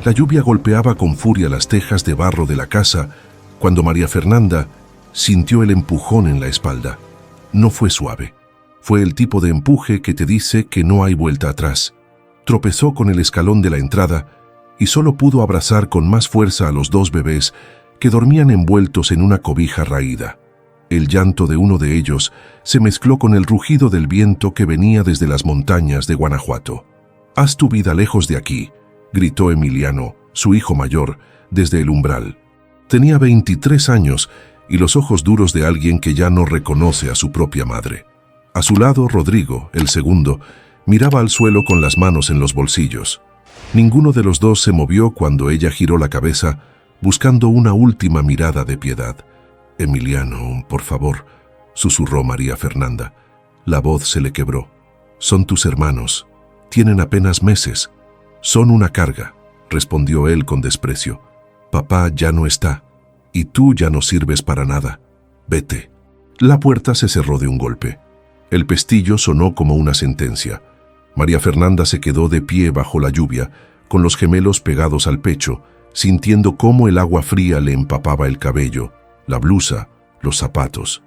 La lluvia golpeaba con furia las tejas de barro de la casa cuando María Fernanda sintió el empujón en la espalda. No fue suave. Fue el tipo de empuje que te dice que no hay vuelta atrás. Tropezó con el escalón de la entrada y solo pudo abrazar con más fuerza a los dos bebés que dormían envueltos en una cobija raída. El llanto de uno de ellos se mezcló con el rugido del viento que venía desde las montañas de Guanajuato. «Haz tu vida lejos de aquí», gritó Emiliano, su hijo mayor, desde el umbral. Tenía 23 años y los ojos duros de alguien que ya no reconoce a su propia madre. A su lado, Rodrigo, el segundo, miraba al suelo con las manos en los bolsillos. Ninguno de los dos se movió cuando ella giró la cabeza, buscando una última mirada de piedad. «Emiliano, por favor», susurró María Fernanda. La voz se le quebró. «Son tus hermanos. Tienen apenas meses. Son una carga», respondió él con desprecio. «Papá ya no está, y tú ya no sirves para nada. Vete». La puerta se cerró de un golpe. El pestillo sonó como una sentencia. María Fernanda se quedó de pie bajo la lluvia, con los gemelos pegados al pecho, sintiendo cómo el agua fría le empapaba el cabello, la blusa, los zapatos.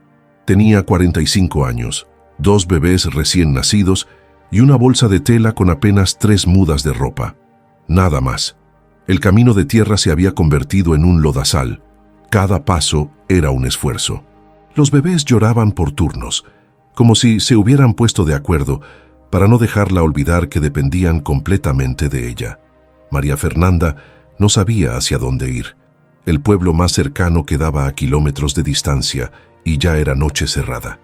Tenía 45 años, 2 bebés recién nacidos y una bolsa de tela con apenas 3 mudas de ropa. Nada más. El camino de tierra se había convertido en un lodazal. Cada paso era un esfuerzo. Los bebés lloraban por turnos, como si se hubieran puesto de acuerdo para no dejarla olvidar que dependían completamente de ella. María Fernanda no sabía hacia dónde ir. El pueblo más cercano quedaba a kilómetros de distancia y ya era noche cerrada.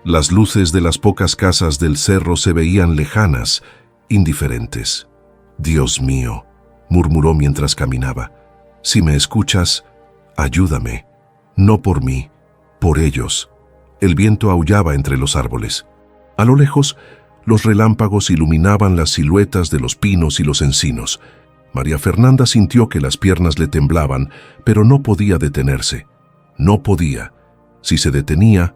Las luces de las pocas casas del cerro se veían lejanas, indiferentes. «Dios mío», murmuró mientras caminaba, «si me escuchas, ayúdame. No por mí, por ellos». El viento aullaba entre los árboles. A lo lejos, los relámpagos iluminaban las siluetas de los pinos y los encinos. María Fernanda sintió que las piernas le temblaban, pero no podía detenerse. No podía. Si se detenía,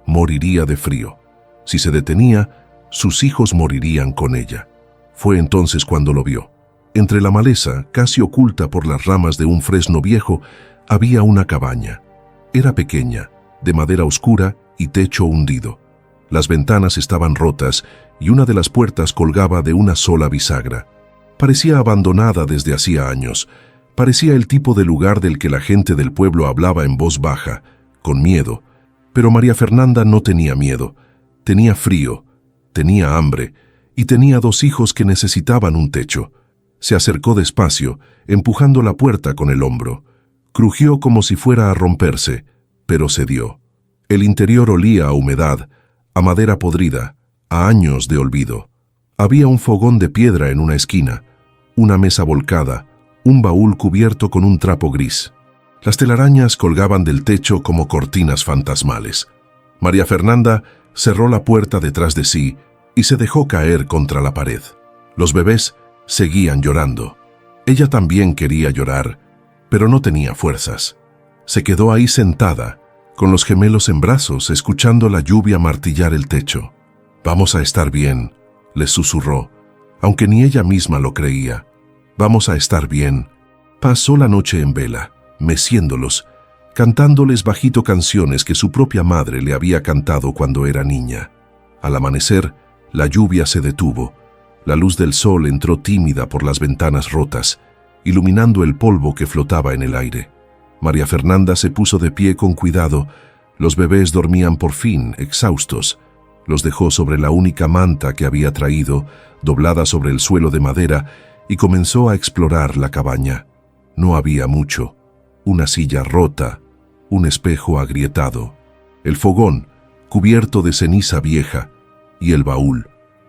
moriría de frío. Si se detenía, sus hijos morirían con ella. Fue entonces cuando lo vio. Entre la maleza, casi oculta por las ramas de un fresno viejo, había una cabaña. Era pequeña, de madera oscura y techo hundido. Las ventanas estaban rotas y una de las puertas colgaba de una sola bisagra. Parecía abandonada desde hacía años. Parecía el tipo de lugar del que la gente del pueblo hablaba en voz baja, con miedo. Pero María Fernanda no tenía miedo. Tenía frío, tenía hambre y tenía 2 hijos que necesitaban un techo. Se acercó despacio, empujando la puerta con el hombro. Crujió como si fuera a romperse, pero cedió. El interior olía a humedad, a madera podrida, a años de olvido. Había un fogón de piedra en una esquina, una mesa volcada, un baúl cubierto con un trapo gris. Las telarañas colgaban del techo como cortinas fantasmales. María Fernanda cerró la puerta detrás de sí y se dejó caer contra la pared. Los bebés seguían llorando. Ella también quería llorar, pero no tenía fuerzas. Se quedó ahí sentada, con los gemelos en brazos, escuchando la lluvia martillar el techo. «Vamos a estar bien», les susurró, aunque ni ella misma lo creía. «Vamos a estar bien». Pasó la noche en vela, meciéndolos, cantándoles bajito canciones que su propia madre le había cantado cuando era niña. Al amanecer, la lluvia se detuvo. La luz del sol entró tímida por las ventanas rotas, iluminando el polvo que flotaba en el aire. María Fernanda se puso de pie con cuidado. Los bebés dormían por fin, exhaustos. Los dejó sobre la única manta que había traído, doblada sobre el suelo de madera, y comenzó a explorar la cabaña. No había mucho. Una silla rota, un espejo agrietado, el fogón, cubierto de ceniza vieja, y el baúl.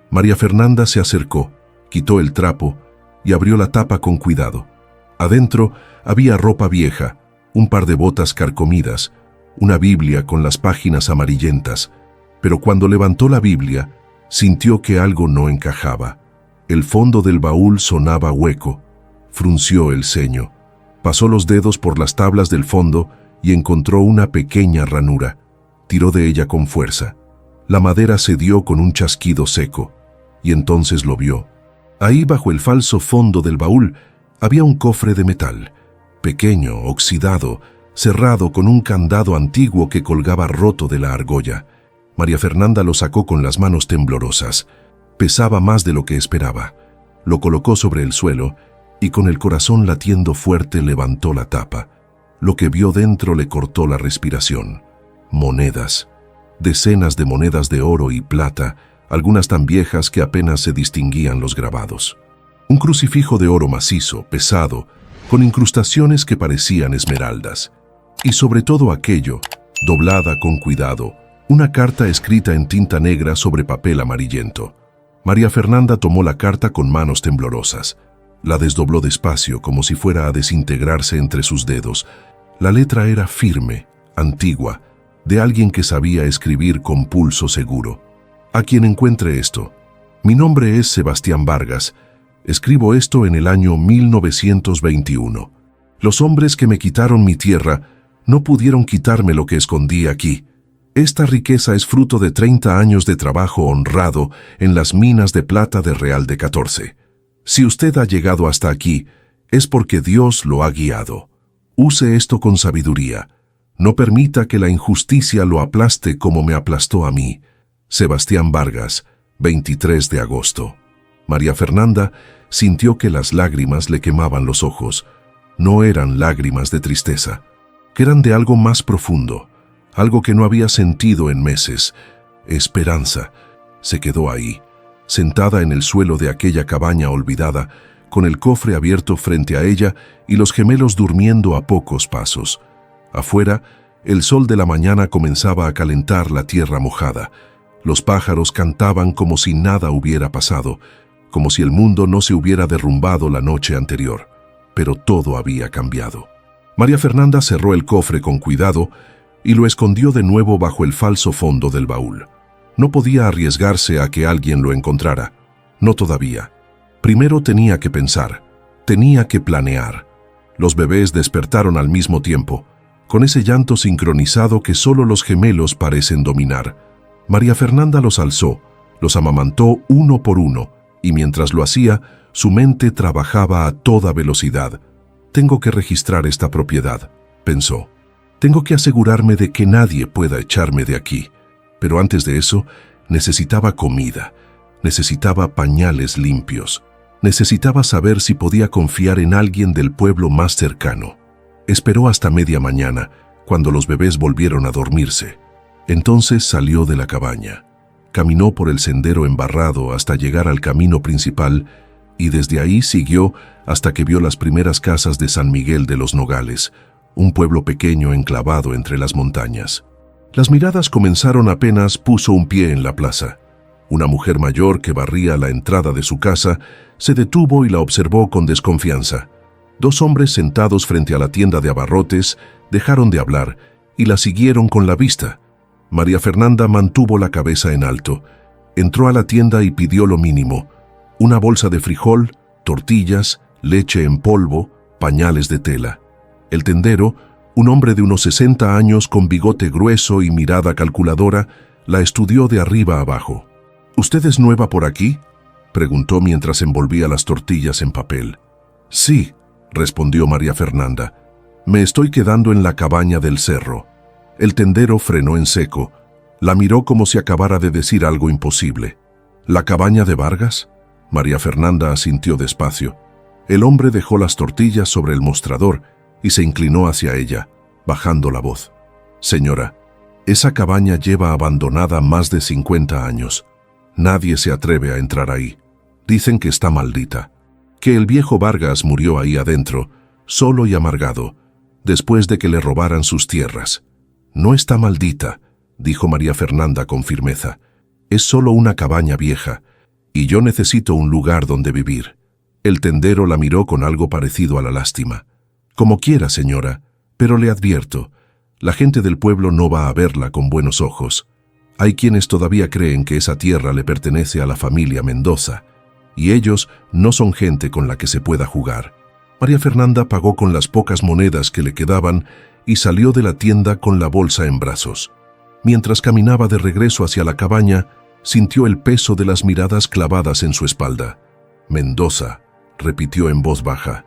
María Fernanda se acercó, quitó el trapo y abrió la tapa con cuidado. Adentro había ropa vieja, un par de botas carcomidas, una Biblia con las páginas amarillentas, pero cuando levantó la Biblia, sintió que algo no encajaba. El fondo del baúl sonaba hueco. Frunció el ceño. Pasó los dedos por las tablas del fondo y encontró una pequeña ranura. Tiró de ella con fuerza. La madera cedió con un chasquido seco, y entonces lo vio. Ahí, bajo el falso fondo del baúl, Había un cofre de metal, pequeño, oxidado, cerrado con un candado antiguo que colgaba roto de la argolla. María Fernanda lo sacó con las manos temblorosas. Pesaba más de lo que esperaba. Lo colocó sobre el suelo y con el corazón latiendo fuerte levantó la tapa. Lo que vio dentro le cortó la respiración. Monedas. Decenas de monedas de oro y plata, algunas tan viejas que apenas se distinguían los grabados. Un crucifijo de oro macizo, pesado, con incrustaciones que parecían esmeraldas. Y sobre todo aquello, doblada con cuidado, una carta escrita en tinta negra sobre papel amarillento. María Fernanda tomó la carta con manos temblorosas. La desdobló despacio, como si fuera a desintegrarse entre sus dedos. La letra era firme, antigua, de alguien que sabía escribir con pulso seguro. A quien encuentre esto. Mi nombre es Sebastián Vargas. Escribo esto en el año 1921. Los hombres que me quitaron mi tierra no pudieron quitarme lo que escondí aquí. Esta riqueza es fruto de 30 años de trabajo honrado en las minas de plata de Real de 14. Si usted ha llegado hasta aquí, es porque Dios lo ha guiado. Use esto con sabiduría. No permita que la injusticia lo aplaste como me aplastó a mí. Sebastián Vargas, 23 de agosto. María Fernanda sintió que las lágrimas le quemaban los ojos. No eran lágrimas de tristeza, que eran de algo más profundo, algo que no había sentido en meses. Esperanza. Se quedó ahí, sentada en el suelo de aquella cabaña olvidada, con el cofre abierto frente a ella y los gemelos durmiendo a pocos pasos. Afuera, el sol de la mañana comenzaba a calentar la tierra mojada. Los pájaros cantaban como si nada hubiera pasado, como si el mundo no se hubiera derrumbado la noche anterior. Pero todo había cambiado. María Fernanda cerró el cofre con cuidado y lo escondió de nuevo bajo el falso fondo del baúl. No podía arriesgarse a que alguien lo encontrara. No todavía. Primero tenía que pensar, tenía que planear. Los bebés despertaron al mismo tiempo, con ese llanto sincronizado que solo los gemelos parecen dominar. María Fernanda los alzó, los amamantó uno por uno, y mientras lo hacía, su mente trabajaba a toda velocidad. Tengo que registrar esta propiedad, pensó. Tengo que asegurarme de que nadie pueda echarme de aquí. Pero antes de eso, necesitaba comida, necesitaba pañales limpios, necesitaba saber si podía confiar en alguien del pueblo más cercano. Esperó hasta media mañana, cuando los bebés volvieron a dormirse. Entonces salió de la cabaña. Caminó por el sendero embarrado hasta llegar al camino principal y desde ahí siguió hasta que vio las primeras casas de San Miguel de los Nogales, un pueblo pequeño enclavado entre las montañas. Las miradas comenzaron apenas puso un pie en la plaza. Una mujer mayor que barría la entrada de su casa se detuvo y la observó con desconfianza. Dos hombres sentados frente a la tienda de abarrotes dejaron de hablar y la siguieron con la vista. María Fernanda mantuvo la cabeza en alto. Entró a la tienda y pidió lo mínimo: una bolsa de frijol, tortillas, leche en polvo, pañales de tela. El tendero, un hombre de unos 60 años con bigote grueso y mirada calculadora, la estudió de arriba abajo. ¿Usted es nueva por aquí?, preguntó mientras envolvía las tortillas en papel. Sí, respondió María Fernanda. Me estoy quedando en la cabaña del cerro. El tendero frenó en seco. La miró como si acabara de decir algo imposible. ¿La cabaña de Vargas? María Fernanda asintió despacio. El hombre dejó las tortillas sobre el mostrador y se inclinó hacia ella, bajando la voz. Señora, esa cabaña lleva abandonada más de 50 años. Nadie se atreve a entrar ahí. Dicen que está maldita. Que el viejo Vargas murió ahí adentro, solo y amargado, después de que le robaran sus tierras. No está maldita, dijo María Fernanda con firmeza. Es solo una cabaña vieja, y yo necesito un lugar donde vivir. El tendero la miró con algo parecido a la lástima. Como quiera, señora, pero le advierto, la gente del pueblo no va a verla con buenos ojos. Hay quienes todavía creen que esa tierra le pertenece a la familia Mendoza, y ellos no son gente con la que se pueda jugar. María Fernanda pagó con las pocas monedas que le quedaban y salió de la tienda con la bolsa en brazos. Mientras caminaba de regreso hacia la cabaña, sintió el peso de las miradas clavadas en su espalda. Mendoza, repitió en voz baja.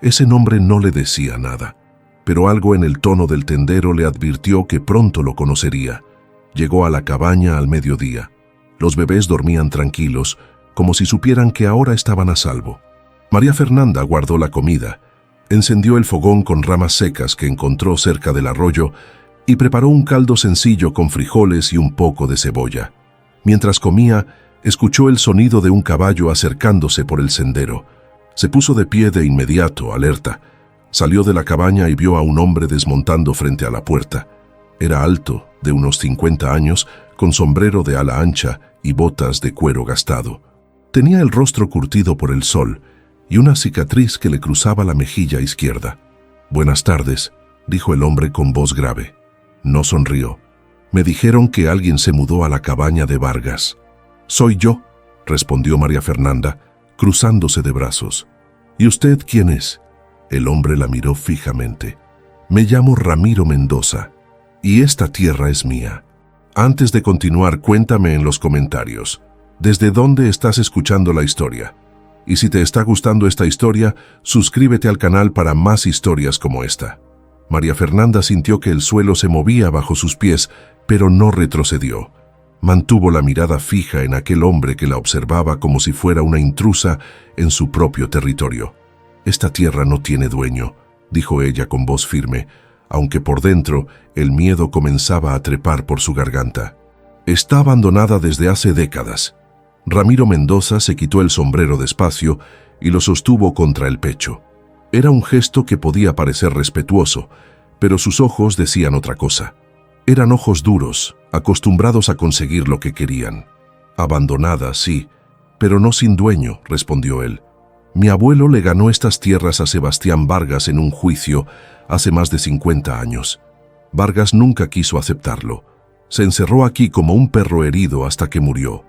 Ese nombre no le decía nada, pero algo en el tono del tendero le advirtió que pronto lo conocería. Llegó a la cabaña al mediodía. Los bebés dormían tranquilos, como si supieran que ahora estaban a salvo. María Fernanda guardó la comida, encendió el fogón con ramas secas que encontró cerca del arroyo y preparó un caldo sencillo con frijoles y un poco de cebolla. Mientras comía, escuchó el sonido de un caballo acercándose por el sendero. Se puso de pie de inmediato, alerta. Salió de la cabaña y vio a un hombre desmontando frente a la puerta. Era alto, de unos 50 años, con sombrero de ala ancha y botas de cuero gastado. Tenía el rostro curtido por el sol y una cicatriz que le cruzaba la mejilla izquierda. «Buenas tardes», dijo el hombre con voz grave. No sonrió. «Me dijeron que alguien se mudó a la cabaña de Vargas». «Soy yo», respondió María Fernanda, cruzándose de brazos. «¿Y usted quién es?». El hombre la miró fijamente. «Me llamo Ramiro Mendoza, y esta tierra es mía». Antes de continuar, cuéntame en los comentarios, ¿desde dónde estás escuchando la historia? Y si te está gustando esta historia, suscríbete al canal para más historias como esta. María Fernanda sintió que el suelo se movía bajo sus pies, pero no retrocedió. Mantuvo la mirada fija en aquel hombre que la observaba como si fuera una intrusa en su propio territorio. «Esta tierra no tiene dueño», dijo ella con voz firme, aunque por dentro el miedo comenzaba a trepar por su garganta. «Está abandonada desde hace décadas». Ramiro Mendoza se quitó el sombrero despacio y lo sostuvo contra el pecho. Era un gesto que podía parecer respetuoso, pero sus ojos decían otra cosa. Eran ojos duros, acostumbrados a conseguir lo que querían. «Abandonada, sí, pero no sin dueño», respondió él. «Mi abuelo le ganó estas tierras a Sebastián Vargas en un juicio hace más de 50 años. Vargas nunca quiso aceptarlo. Se encerró aquí como un perro herido hasta que murió.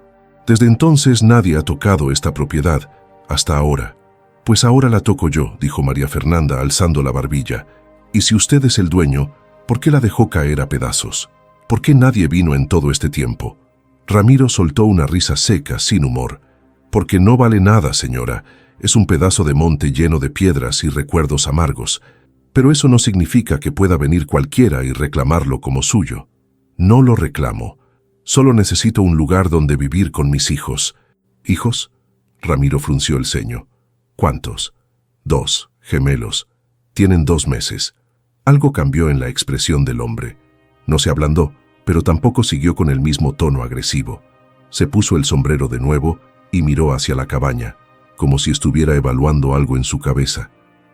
Desde entonces nadie ha tocado esta propiedad, hasta ahora». «Pues ahora la toco yo», dijo María Fernanda alzando la barbilla. «Y si usted es el dueño, ¿por qué la dejó caer a pedazos? ¿Por qué nadie vino en todo este tiempo?». Ramiro soltó una risa seca, sin humor. «Porque no vale nada, señora. Es un pedazo de monte lleno de piedras y recuerdos amargos. Pero eso no significa que pueda venir cualquiera y reclamarlo como suyo. No lo reclamo. Solo necesito un lugar donde vivir con mis hijos». «¿Hijos?». Ramiro frunció el ceño. «¿Cuántos?». «2, gemelos. Tienen 2 meses». Algo cambió en la expresión del hombre. No se ablandó, pero tampoco siguió con el mismo tono agresivo. Se puso el sombrero de nuevo y miró hacia la cabaña, como si estuviera evaluando algo en su cabeza.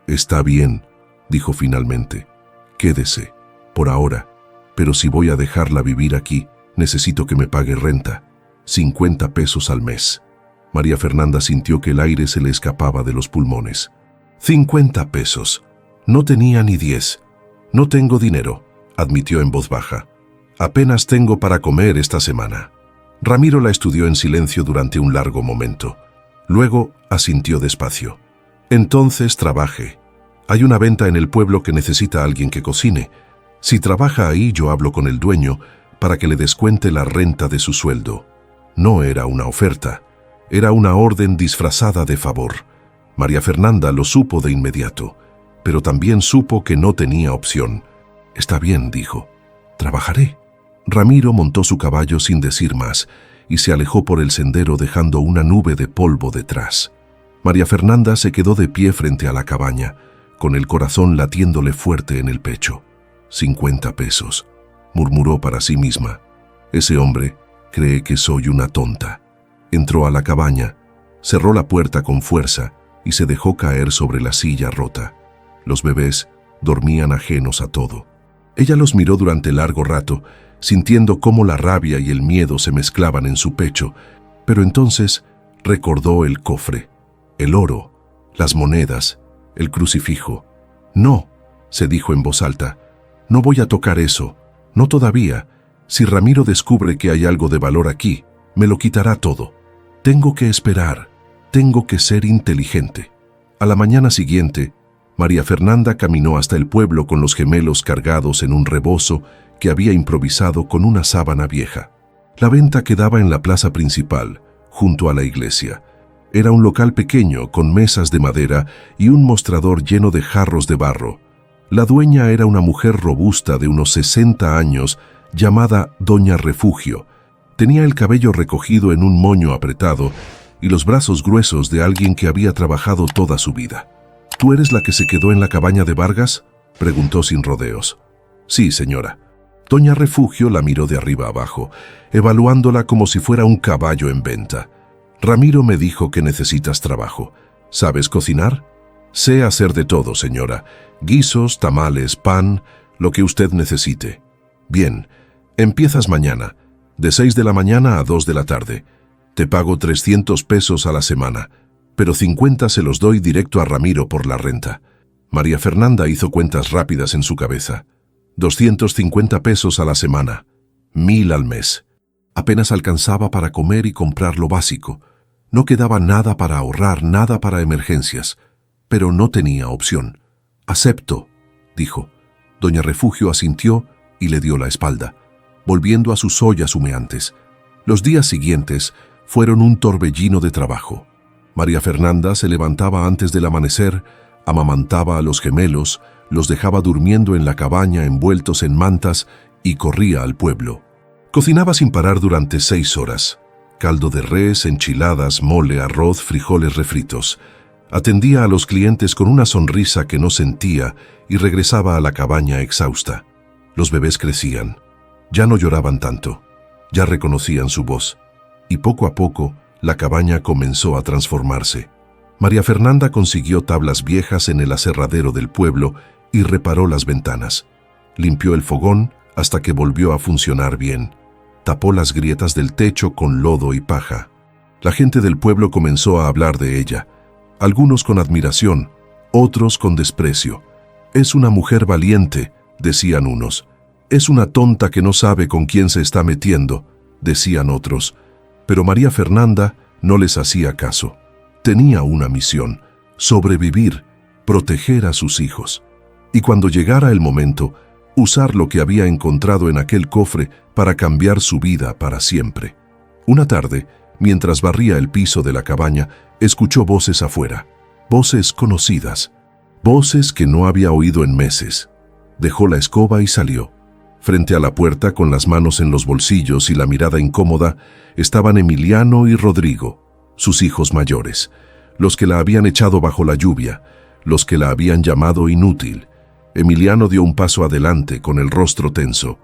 «Está bien», dijo finalmente. «Quédese, por ahora, pero si voy a dejarla vivir aquí, necesito que me pague renta. 50 pesos al mes». María Fernanda sintió que el aire se le escapaba de los pulmones. 50 pesos. No tenía ni 10. «No tengo dinero», admitió en voz baja. «Apenas tengo para comer esta semana». Ramiro la estudió en silencio durante un largo momento. Luego asintió despacio. «Entonces trabaje. Hay una venta en el pueblo que necesita a alguien que cocine. Si trabaja ahí, yo hablo con el dueño para que le descuente la renta de su sueldo». No era una oferta, era una orden disfrazada de favor. María Fernanda lo supo de inmediato, pero también supo que no tenía opción. «Está bien», dijo. «Trabajaré». Ramiro montó su caballo sin decir más y se alejó por el sendero dejando una nube de polvo detrás. María Fernanda se quedó de pie frente a la cabaña, con el corazón latiéndole fuerte en el pecho. 50 pesos, murmuró para sí misma. «Ese hombre cree que soy una tonta». Entró a la cabaña, cerró la puerta con fuerza y se dejó caer sobre la silla rota. Los bebés dormían ajenos a todo. Ella los miró durante largo rato, sintiendo cómo la rabia y el miedo se mezclaban en su pecho, pero entonces recordó el cofre, el oro, las monedas, el crucifijo. «No», se dijo en voz alta, «no voy a tocar eso, no todavía. Si Ramiro descubre que hay algo de valor aquí, me lo quitará todo. Tengo que esperar, tengo que ser inteligente». A la mañana siguiente, María Fernanda caminó hasta el pueblo con los gemelos cargados en un rebozo que había improvisado con una sábana vieja. La venta quedaba en la plaza principal, junto a la iglesia. Era un local pequeño con mesas de madera y un mostrador lleno de jarros de barro. La dueña era una mujer robusta de unos 60 años llamada Doña Refugio. Tenía el cabello recogido en un moño apretado y los brazos gruesos de alguien que había trabajado toda su vida. ¿Tú eres la que se quedó en la cabaña de Vargas?, preguntó sin rodeos. Sí, señora. Doña Refugio la miró de arriba abajo, evaluándola como si fuera un caballo en venta. Ramiro me dijo que necesitas trabajo. ¿Sabes cocinar? Sé hacer de todo, señora. Guisos, tamales, pan, lo que usted necesite. Bien, empiezas mañana, de 6 de la mañana a 2 de la tarde. Te pago 300 pesos a la semana, pero 50 se los doy directo a Ramiro por la renta. María Fernanda hizo cuentas rápidas en su cabeza. 250 pesos a la semana, 1000 al mes. Apenas alcanzaba para comer y comprar lo básico. No quedaba nada para ahorrar, nada para emergencias, pero no tenía opción. Acepto, dijo. Doña Refugio asintió y le dio la espalda, volviendo a sus ollas humeantes. Los días siguientes fueron un torbellino de trabajo. María Fernanda se levantaba antes del amanecer, amamantaba a los gemelos, los dejaba durmiendo en la cabaña envueltos en mantas y corría al pueblo. Cocinaba sin parar durante 6 horas. Caldo de res, enchiladas, mole, arroz, frijoles refritos. Atendía a los clientes con una sonrisa que no sentía y regresaba a la cabaña exhausta. Los bebés crecían. Ya no lloraban tanto. Ya reconocían su voz. Y poco a poco, la cabaña comenzó a transformarse. María Fernanda consiguió tablas viejas en el aserradero del pueblo y reparó las ventanas. Limpió el fogón hasta que volvió a funcionar bien. Tapó las grietas del techo con lodo y paja. La gente del pueblo comenzó a hablar de ella, algunos con admiración, otros con desprecio. «Es una mujer valiente», decían unos. «Es una tonta que no sabe con quién se está metiendo», decían otros. Pero María Fernanda no les hacía caso. Tenía una misión: sobrevivir, proteger a sus hijos. Y cuando llegara el momento, usar lo que había encontrado en aquel cofre para cambiar su vida para siempre. Una tarde, mientras barría el piso de la cabaña, escuchó voces afuera, voces conocidas, voces que no había oído en meses. Dejó la escoba y salió. Frente a la puerta, con las manos en los bolsillos y la mirada incómoda, estaban Emiliano y Rodrigo, sus hijos mayores, los que la habían echado bajo la lluvia, los que la habían llamado inútil. Emiliano dio un paso adelante con el rostro tenso.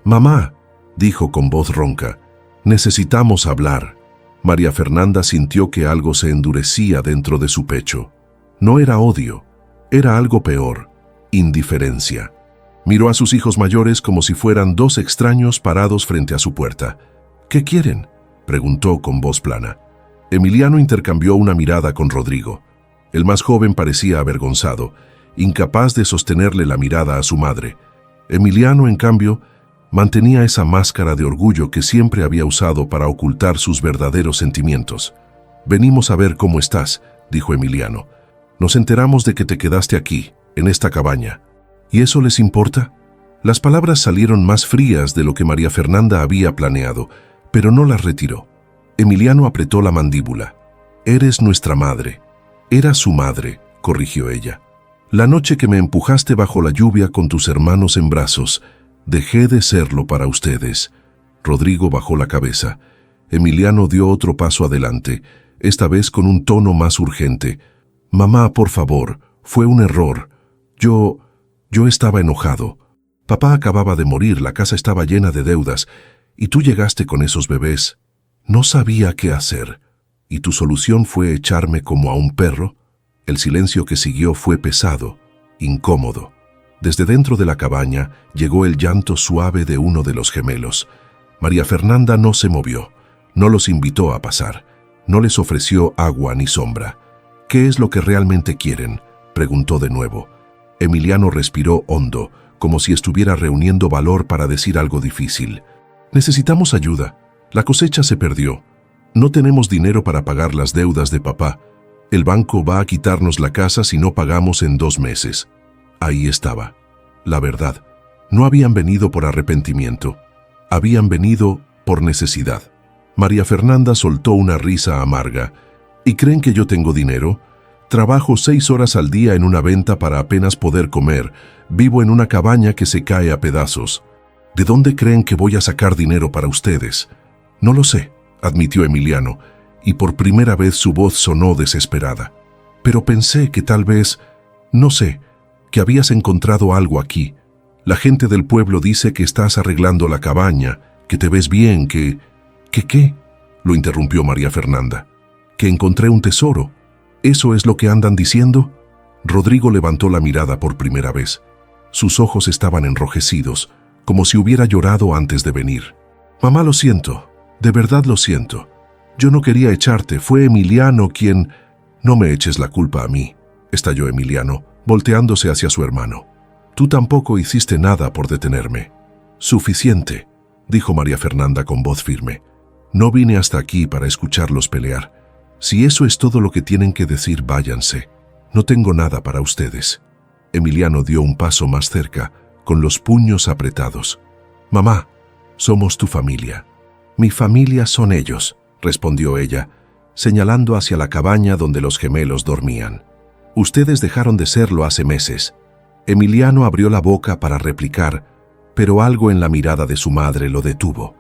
«Mamá», dijo con voz ronca, «necesitamos hablar». María Fernanda sintió que algo se endurecía dentro de su pecho. No era odio, era algo peor, indiferencia. Miró a sus hijos mayores como si fueran 2 extraños parados frente a su puerta. «¿Qué quieren?», preguntó con voz plana. Emiliano intercambió una mirada con Rodrigo. El más joven parecía avergonzado, incapaz de sostenerle la mirada a su madre. Emiliano, en cambio, mantenía esa máscara de orgullo que siempre había usado para ocultar sus verdaderos sentimientos. «Venimos a ver cómo estás», dijo Emiliano. «Nos enteramos de que te quedaste aquí, en esta cabaña. ¿Y eso les importa?». Las palabras salieron más frías de lo que María Fernanda había planeado, pero no las retiró. Emiliano apretó la mandíbula. «Eres nuestra madre». «Era su madre», corrigió ella. «La noche que me empujaste bajo la lluvia con tus hermanos en brazos, dejé de serlo para ustedes». Rodrigo bajó la cabeza. Emiliano dio otro paso adelante, esta vez con un tono más urgente. «Mamá, por favor, fue un error. Yo estaba enojado. Papá acababa de morir, la casa estaba llena de deudas, y tú llegaste con esos bebés. No sabía qué hacer. ¿Y tu solución fue echarme como a un perro?». El silencio que siguió fue pesado, incómodo. Desde dentro de la cabaña llegó el llanto suave de uno de los gemelos. María Fernanda no se movió, no los invitó a pasar, no les ofreció agua ni sombra. «¿Qué es lo que realmente quieren?», preguntó de nuevo. Emiliano respiró hondo, como si estuviera reuniendo valor para decir algo difícil. «Necesitamos ayuda. La cosecha se perdió. No tenemos dinero para pagar las deudas de papá. El banco va a quitarnos la casa si no pagamos en 2 meses». Ahí estaba. La verdad. No habían venido por arrepentimiento. Habían venido por necesidad. María Fernanda soltó una risa amarga. ¿Y creen que yo tengo dinero? Trabajo 6 horas al día en una venta para apenas poder comer. Vivo en una cabaña que se cae a pedazos. ¿De dónde creen que voy a sacar dinero para ustedes? No lo sé, admitió Emiliano, y por primera vez su voz sonó desesperada. Pero pensé que tal vez, no sé, que habías encontrado algo aquí. La gente del pueblo dice que estás arreglando la cabaña, que te ves bien, ¿Qué? Lo interrumpió María Fernanda. Que encontré un tesoro. ¿Eso es lo que andan diciendo? Rodrigo levantó la mirada por primera vez. Sus ojos estaban enrojecidos, como si hubiera llorado antes de venir. Mamá, lo siento, de verdad lo siento. Yo no quería echarte, fue Emiliano quien... No me eches la culpa a mí, estalló Emiliano, volteándose hacia su hermano. Tú tampoco hiciste nada por detenerme. Suficiente, dijo María Fernanda con voz firme. No vine hasta aquí para escucharlos pelear. Si eso es todo lo que tienen que decir, váyanse. No tengo nada para ustedes. Emiliano dio un paso más cerca, con los puños apretados. Mamá, somos tu familia. Mi familia son ellos, respondió ella, señalando hacia la cabaña donde los gemelos dormían. Ustedes dejaron de serlo hace meses. Emiliano abrió la boca para replicar, pero algo en la mirada de su madre lo detuvo.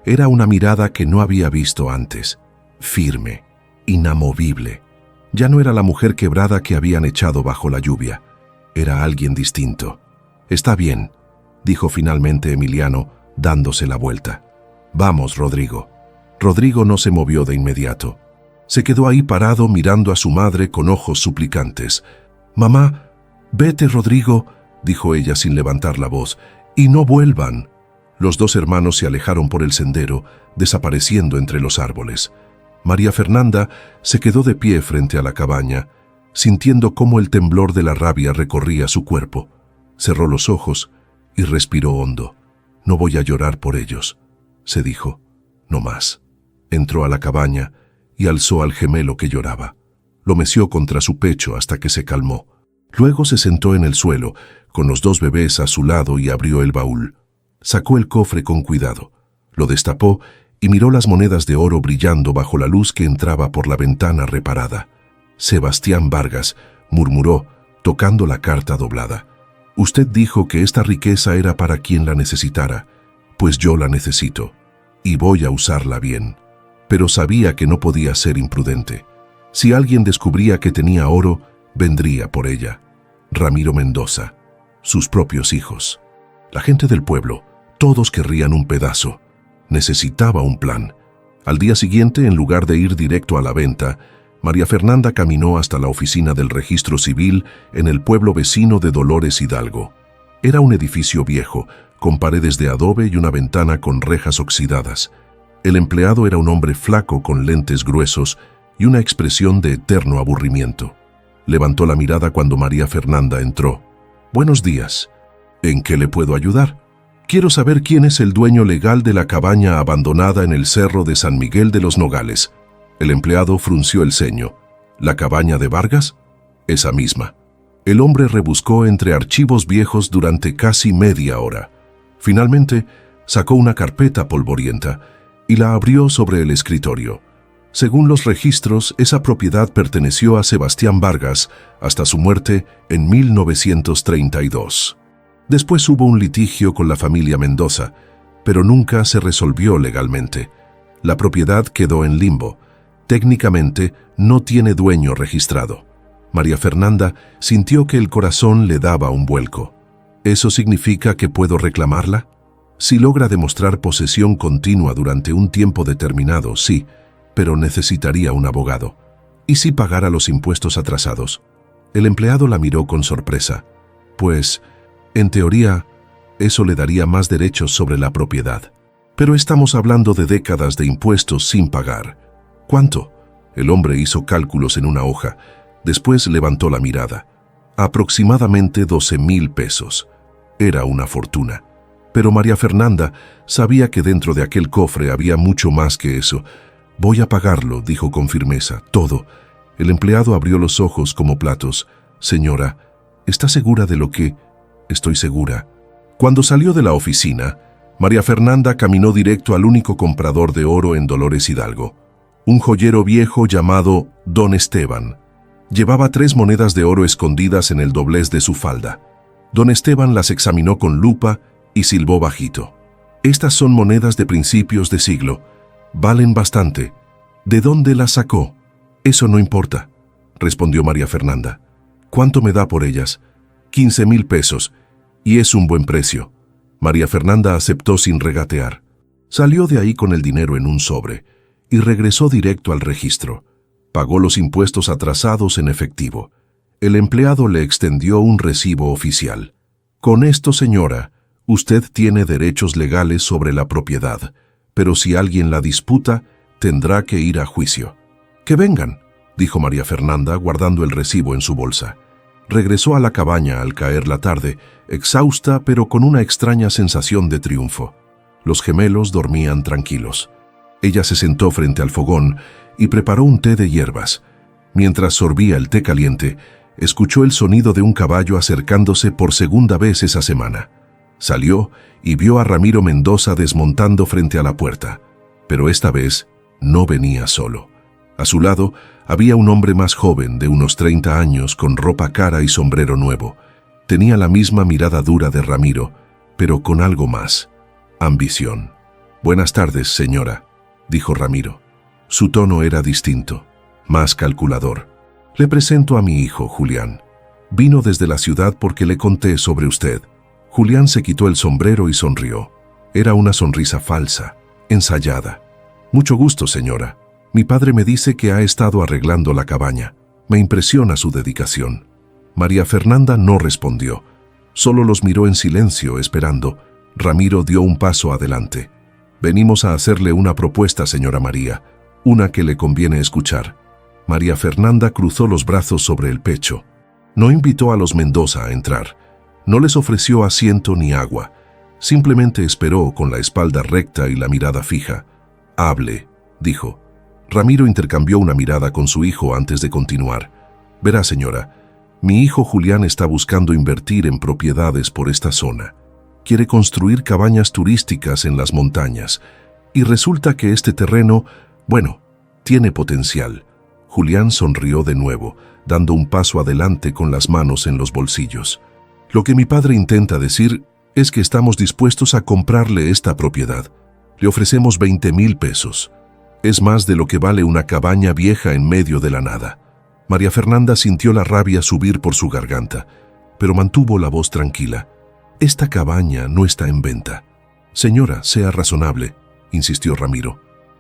Era una mirada que no había visto antes, firme, inamovible. Ya no era la mujer quebrada que habían echado bajo la lluvia. Era alguien distinto. Está bien, dijo finalmente Emiliano, dándose la vuelta. Vamos, Rodrigo. Rodrigo no se movió de inmediato. Se quedó ahí parado mirando a su madre con ojos suplicantes. Mamá, vete, Rodrigo, dijo ella sin levantar la voz, y no vuelvan. Los dos hermanos se alejaron por el sendero, desapareciendo entre los árboles. María Fernanda se quedó de pie frente a la cabaña, sintiendo cómo el temblor de la rabia recorría su cuerpo. Cerró los ojos y respiró hondo. No voy a llorar por ellos, se dijo. No más. Entró a la cabaña y alzó al gemelo que lloraba. Lo meció contra su pecho hasta que se calmó. Luego se sentó en el suelo, con los dos bebés a su lado, y abrió el baúl. Sacó el cofre con cuidado, lo destapó y miró las monedas de oro brillando bajo la luz que entraba por la ventana reparada. Sebastián Vargas, murmuró, tocando la carta doblada. Usted dijo que esta riqueza era para quien la necesitara, pues yo la necesito, y voy a usarla bien. Pero sabía que no podía ser imprudente. Si alguien descubría que tenía oro, vendría por ella. Ramiro Mendoza, sus propios hijos. La gente del pueblo, todos querrían un pedazo. Necesitaba un plan. Al día siguiente, en lugar de ir directo a la venta, María Fernanda caminó hasta la oficina del registro civil en el pueblo vecino de Dolores Hidalgo. Era un edificio viejo, con paredes de adobe y una ventana con rejas oxidadas. El empleado era un hombre flaco con lentes gruesos y una expresión de eterno aburrimiento. Levantó la mirada cuando María Fernanda entró. Buenos días. ¿En qué le puedo ayudar? Quiero saber quién es el dueño legal de la cabaña abandonada en el cerro de San Miguel de los Nogales. El empleado frunció el ceño. ¿La cabaña de Vargas? Esa misma. El hombre rebuscó entre archivos viejos durante casi media hora. Finalmente, sacó una carpeta polvorienta y la abrió sobre el escritorio. Según los registros, esa propiedad perteneció a Sebastián Vargas hasta su muerte en 1932. Después hubo un litigio con la familia Mendoza, pero nunca se resolvió legalmente. La propiedad quedó en limbo. Técnicamente, no tiene dueño registrado. María Fernanda sintió que el corazón le daba un vuelco. ¿Eso significa que puedo reclamarla? Si logra demostrar posesión continua durante un tiempo determinado, sí, pero necesitaría un abogado. ¿Y si pagara los impuestos atrasados? El empleado la miró con sorpresa. Pues, en teoría, eso le daría más derechos sobre la propiedad. Pero estamos hablando de décadas de impuestos sin pagar. ¿Cuánto? El hombre hizo cálculos en una hoja. Después levantó la mirada. Aproximadamente 12,000 pesos. Era una fortuna. Pero María Fernanda sabía que dentro de aquel cofre había mucho más que eso. Voy a pagarlo, dijo con firmeza, todo. El empleado abrió los ojos como platos. Señora, ¿está segura de lo que...? Estoy segura. Cuando salió de la oficina, María Fernanda caminó directo al único comprador de oro en Dolores Hidalgo. un joyero viejo llamado Don Esteban. Llevaba 3 monedas de oro escondidas en el doblez de su falda. Don Esteban las examinó con lupa y silbó bajito. «Estas son monedas de principios de siglo. Valen bastante. ¿De dónde las sacó?» «Eso no importa», respondió María Fernanda. «¿Cuánto me da por ellas?» 15,000 pesos. Y es un buen precio. María Fernanda aceptó sin regatear. Salió de ahí con el dinero en un sobre y regresó directo al registro. Pagó los impuestos atrasados en efectivo. El empleado le extendió un recibo oficial. «Con esto, señora, usted tiene derechos legales sobre la propiedad, pero si alguien la disputa, tendrá que ir a juicio». «Que vengan», dijo María Fernanda, guardando el recibo en su bolsa. Regresó a la cabaña al caer la tarde, exhausta pero con una extraña sensación de triunfo. Los gemelos dormían tranquilos. Ella se sentó frente al fogón y preparó un té de hierbas. Mientras sorbía el té caliente, escuchó el sonido de un caballo acercándose por segunda vez esa semana. Salió y vio a Ramiro Mendoza desmontando frente a la puerta, pero esta vez no venía solo. A su lado había un hombre más joven, de unos 30 años, con ropa cara y sombrero nuevo. Tenía la misma mirada dura de Ramiro, pero con algo más: ambición. «Buenas tardes, señora», dijo Ramiro. Su tono era distinto, más calculador. «Le presento a mi hijo, Julián. Vino desde la ciudad porque le conté sobre usted». Julián se quitó el sombrero y sonrió. Era una sonrisa falsa, ensayada. «Mucho gusto, señora. Mi padre me dice que ha estado arreglando la cabaña. Me impresiona su dedicación». María Fernanda no respondió. Solo los miró en silencio, esperando. Ramiro dio un paso adelante. «Venimos a hacerle una propuesta, señora María, una que le conviene escuchar». María Fernanda cruzó los brazos sobre el pecho. No invitó a los Mendoza a entrar. No les ofreció asiento ni agua. Simplemente esperó con la espalda recta y la mirada fija. «Hable», dijo. Ramiro intercambió una mirada con su hijo antes de continuar. «Verá, señora, mi hijo Julián está buscando invertir en propiedades por esta zona. Quiere construir cabañas turísticas en las montañas. Y resulta que este terreno, bueno, tiene potencial». Julián sonrió de nuevo, dando un paso adelante con las manos en los bolsillos. «Lo que mi padre intenta decir es que estamos dispuestos a comprarle esta propiedad. Le ofrecemos 20,000 pesos. Es más de lo que vale una cabaña vieja en medio de la nada». María Fernanda sintió la rabia subir por su garganta, pero mantuvo la voz tranquila. «Esta cabaña no está en venta». «Señora, sea razonable», insistió Ramiro.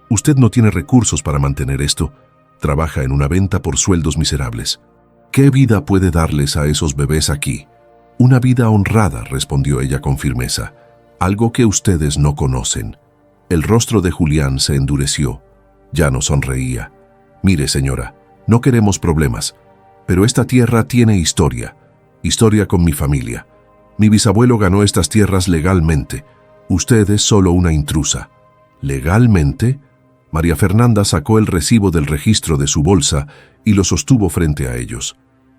«Usted no tiene recursos para mantener esto. Trabaja en una venta por sueldos miserables. ¿Qué vida puede darles a esos bebés aquí?» «Una vida honrada», respondió ella con firmeza. «Algo que ustedes no conocen». El rostro de Julián se endureció. Ya no sonreía. «Mire, señora, no queremos problemas, pero esta tierra tiene historia con mi familia. Mi bisabuelo ganó estas tierras legalmente. Usted es solo una intrusa». «¿Legalmente?» María Fernanda sacó el recibo del registro de su bolsa y lo sostuvo frente a ellos.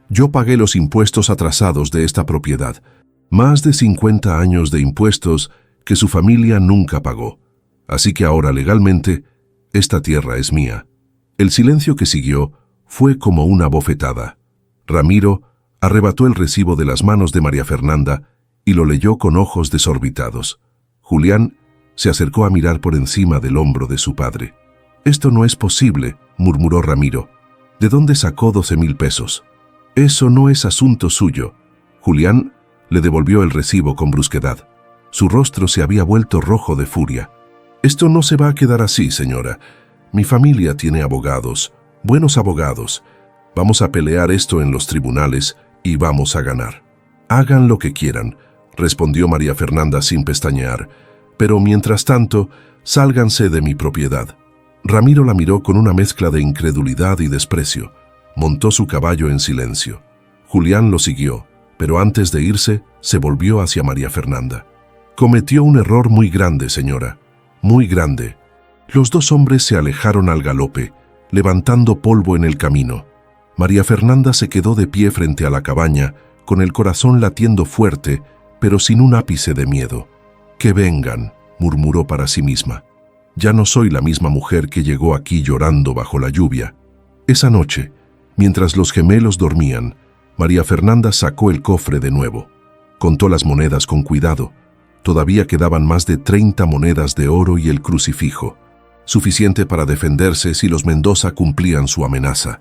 «Yo pagué los impuestos atrasados de esta propiedad, más de 50 años de impuestos que su familia nunca pagó. Así que ahora legalmente, esta tierra es mía». El silencio que siguió fue como una bofetada. Ramiro arrebató el recibo de las manos de María Fernanda y lo leyó con ojos desorbitados. Julián se acercó a mirar por encima del hombro de su padre. «Esto no es posible», murmuró Ramiro. «¿De dónde sacó 12,000 pesos?» «Eso no es asunto suyo». Julián le devolvió el recibo con brusquedad. Su rostro se había vuelto rojo de furia. «Esto no se va a quedar así, señora. Mi familia tiene abogados, buenos abogados. Vamos a pelear esto en los tribunales y vamos a ganar». «Hagan lo que quieran», respondió María Fernanda sin pestañear. «Pero mientras tanto, sálganse de mi propiedad». Ramiro la miró con una mezcla de incredulidad y desprecio. Montó su caballo en silencio. Julián lo siguió, pero antes de irse, se volvió hacia María Fernanda. «Cometió un error muy grande, señora, muy grande». Los dos hombres se alejaron al galope, levantando polvo en el camino. María Fernanda se quedó de pie frente a la cabaña, con el corazón latiendo fuerte, pero sin un ápice de miedo. «Que vengan», murmuró para sí misma. Ya no soy la misma mujer que llegó aquí llorando bajo la lluvia. Esa noche, mientras los gemelos dormían, María Fernanda sacó el cofre de nuevo. Contó las monedas con cuidado. Todavía quedaban más de 30 monedas de oro y el crucifijo. Suficiente para defenderse si los Mendoza cumplían su amenaza.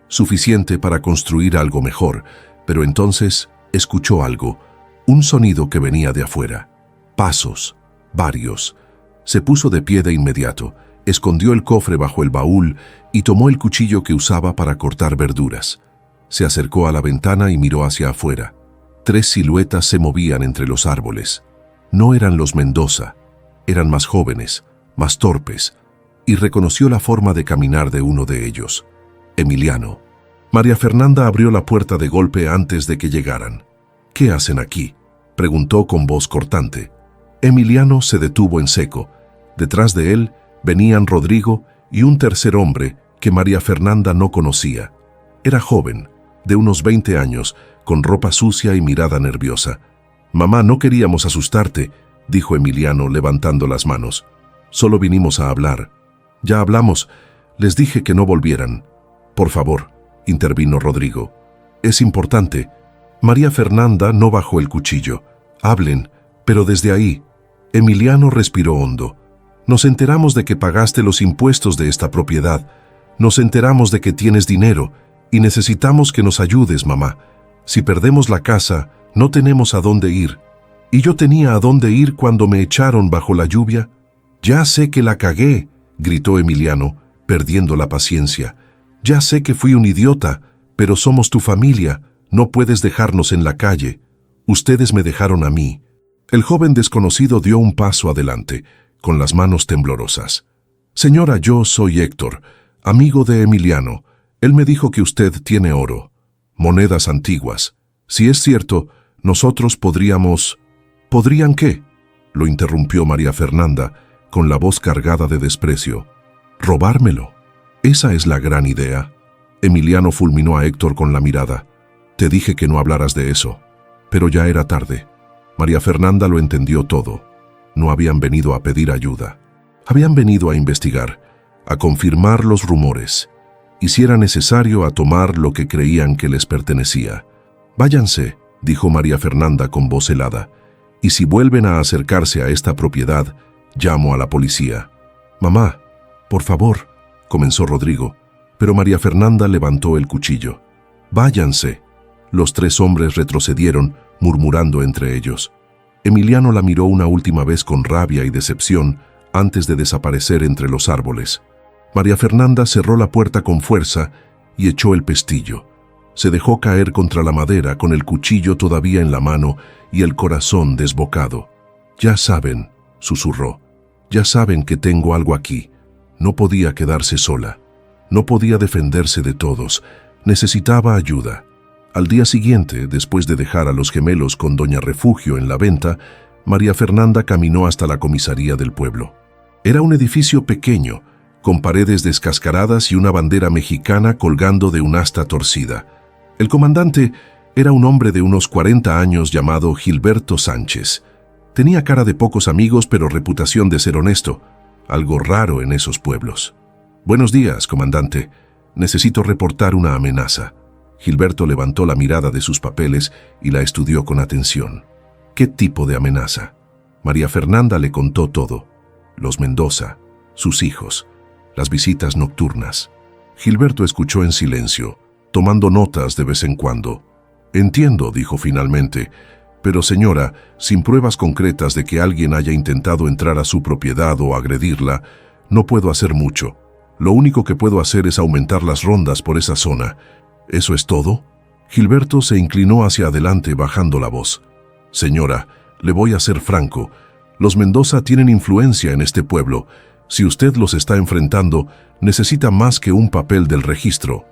Suficiente para construir algo mejor. Pero entonces escuchó algo, un sonido que venía de afuera. Pasos, varios. Se puso de pie de inmediato, escondió el cofre bajo el baúl y tomó el cuchillo que usaba para cortar verduras. Se acercó a la ventana y miró hacia afuera. 3 siluetas se movían entre los árboles. No eran los Mendoza, eran más jóvenes, más torpes, y reconoció la forma de caminar de uno de ellos. Emiliano. María Fernanda abrió la puerta de golpe antes de que llegaran. «¿Qué hacen aquí?», preguntó con voz cortante. Emiliano se detuvo en seco. Detrás de él venían Rodrigo y un tercer hombre que María Fernanda no conocía. Era joven, de unos 20 años, con ropa sucia y mirada nerviosa. «Mamá, no queríamos asustarte», dijo Emiliano levantando las manos. «Solo vinimos a hablar». «Ya hablamos. Les dije que no volvieran». «Por favor», intervino Rodrigo. «Es importante». María Fernanda no bajó el cuchillo. «Hablen, pero desde ahí». Emiliano respiró hondo. «Nos enteramos de que pagaste los impuestos de esta propiedad. Nos enteramos de que tienes dinero y necesitamos que nos ayudes, mamá. Si perdemos la casa, no tenemos a dónde ir. Y yo tenía a dónde ir cuando me echaron bajo la lluvia». «Ya sé que la cagué», gritó Emiliano, perdiendo la paciencia. «Ya sé que fui un idiota, pero somos tu familia. No puedes dejarnos en la calle. Ustedes me dejaron a mí». El joven desconocido dio un paso adelante, con las manos temblorosas. «Señora, yo soy Héctor, amigo de Emiliano. Él me dijo que usted tiene oro, monedas antiguas. Si es cierto, nosotros podríamos...» «¿Podrían qué?», lo interrumpió María Fernanda, con la voz cargada de desprecio. «Robármelo. Esa es la gran idea». Emiliano fulminó a Héctor con la mirada. «Te dije que no hablaras de eso». Pero ya era tarde. María Fernanda lo entendió todo. No habían venido a pedir ayuda. Habían venido a investigar, a confirmar los rumores, y si era necesario a tomar lo que creían que les pertenecía. «Váyanse», dijo María Fernanda con voz helada, «y si vuelven a acercarse a esta propiedad, llamo a la policía». «Mamá, por favor», comenzó Rodrigo, pero María Fernanda levantó el cuchillo. «Váyanse». Los 3 hombres retrocedieron, murmurando entre ellos. Emiliano la miró una última vez con rabia y decepción antes de desaparecer entre los árboles. María Fernanda cerró la puerta con fuerza y echó el pestillo. Se dejó caer contra la madera con el cuchillo todavía en la mano y el corazón desbocado. «Ya saben», susurró, «ya saben que tengo algo aquí». No podía quedarse sola. No podía defenderse de todos. Necesitaba ayuda. Al día siguiente, después de dejar a los gemelos con doña Refugio en la venta, María Fernanda caminó hasta la comisaría del pueblo. Era un edificio pequeño, con paredes descascaradas y una bandera mexicana colgando de un asta torcida. El comandante era un hombre de unos 40 años llamado Gilberto Sánchez. Tenía cara de pocos amigos, pero reputación de ser honesto, algo raro en esos pueblos. «Buenos días, comandante. Necesito reportar una amenaza». Gilberto levantó la mirada de sus papeles y la estudió con atención. ¿Qué tipo de amenaza? María Fernanda le contó todo. Los Mendoza, sus hijos, las visitas nocturnas. Gilberto escuchó en silencio, tomando notas de vez en cuando. «Entiendo», dijo finalmente, «pero señora, sin pruebas concretas de que alguien haya intentado entrar a su propiedad o agredirla, no puedo hacer mucho. Lo único que puedo hacer es aumentar las rondas por esa zona». «¿Eso es todo?». Gilberto se inclinó hacia adelante bajando la voz. «Señora, le voy a ser franco. Los Mendoza tienen influencia en este pueblo. Si usted los está enfrentando, necesita más que un papel del registro.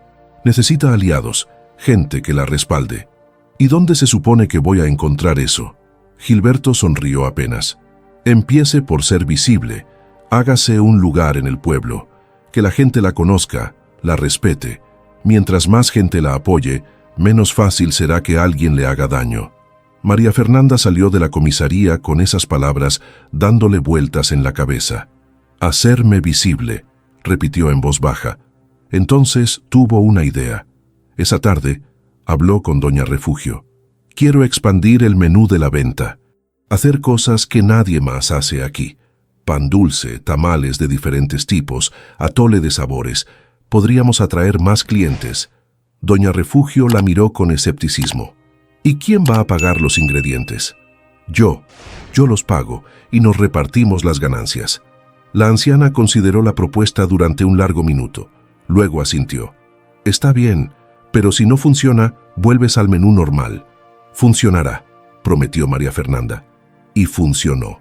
Necesita aliados, gente que la respalde. ¿Y dónde se supone que voy a encontrar eso?». Gilberto sonrió apenas. «Empiece por ser visible. Hágase un lugar en el pueblo. Que la gente la conozca, la respete. Mientras más gente la apoye, menos fácil será que alguien le haga daño». María Fernanda salió de la comisaría con esas palabras dándole vueltas en la cabeza. Hacerme visible, repitió en voz baja. Entonces tuvo una idea. Esa tarde habló con doña Refugio. Quiero expandir el menú de la venta. Hacer cosas que nadie más hace aquí. Pan dulce, tamales de diferentes tipos, atole de sabores. Podríamos atraer más clientes. Doña Refugio la miró con escepticismo. ¿Y quién va a pagar los ingredientes? Yo los pago y nos repartimos las ganancias. La anciana consideró la propuesta durante un largo minuto. Luego asintió. Está bien, pero si no funciona, vuelves al menú normal. Funcionará, prometió María Fernanda. Y funcionó.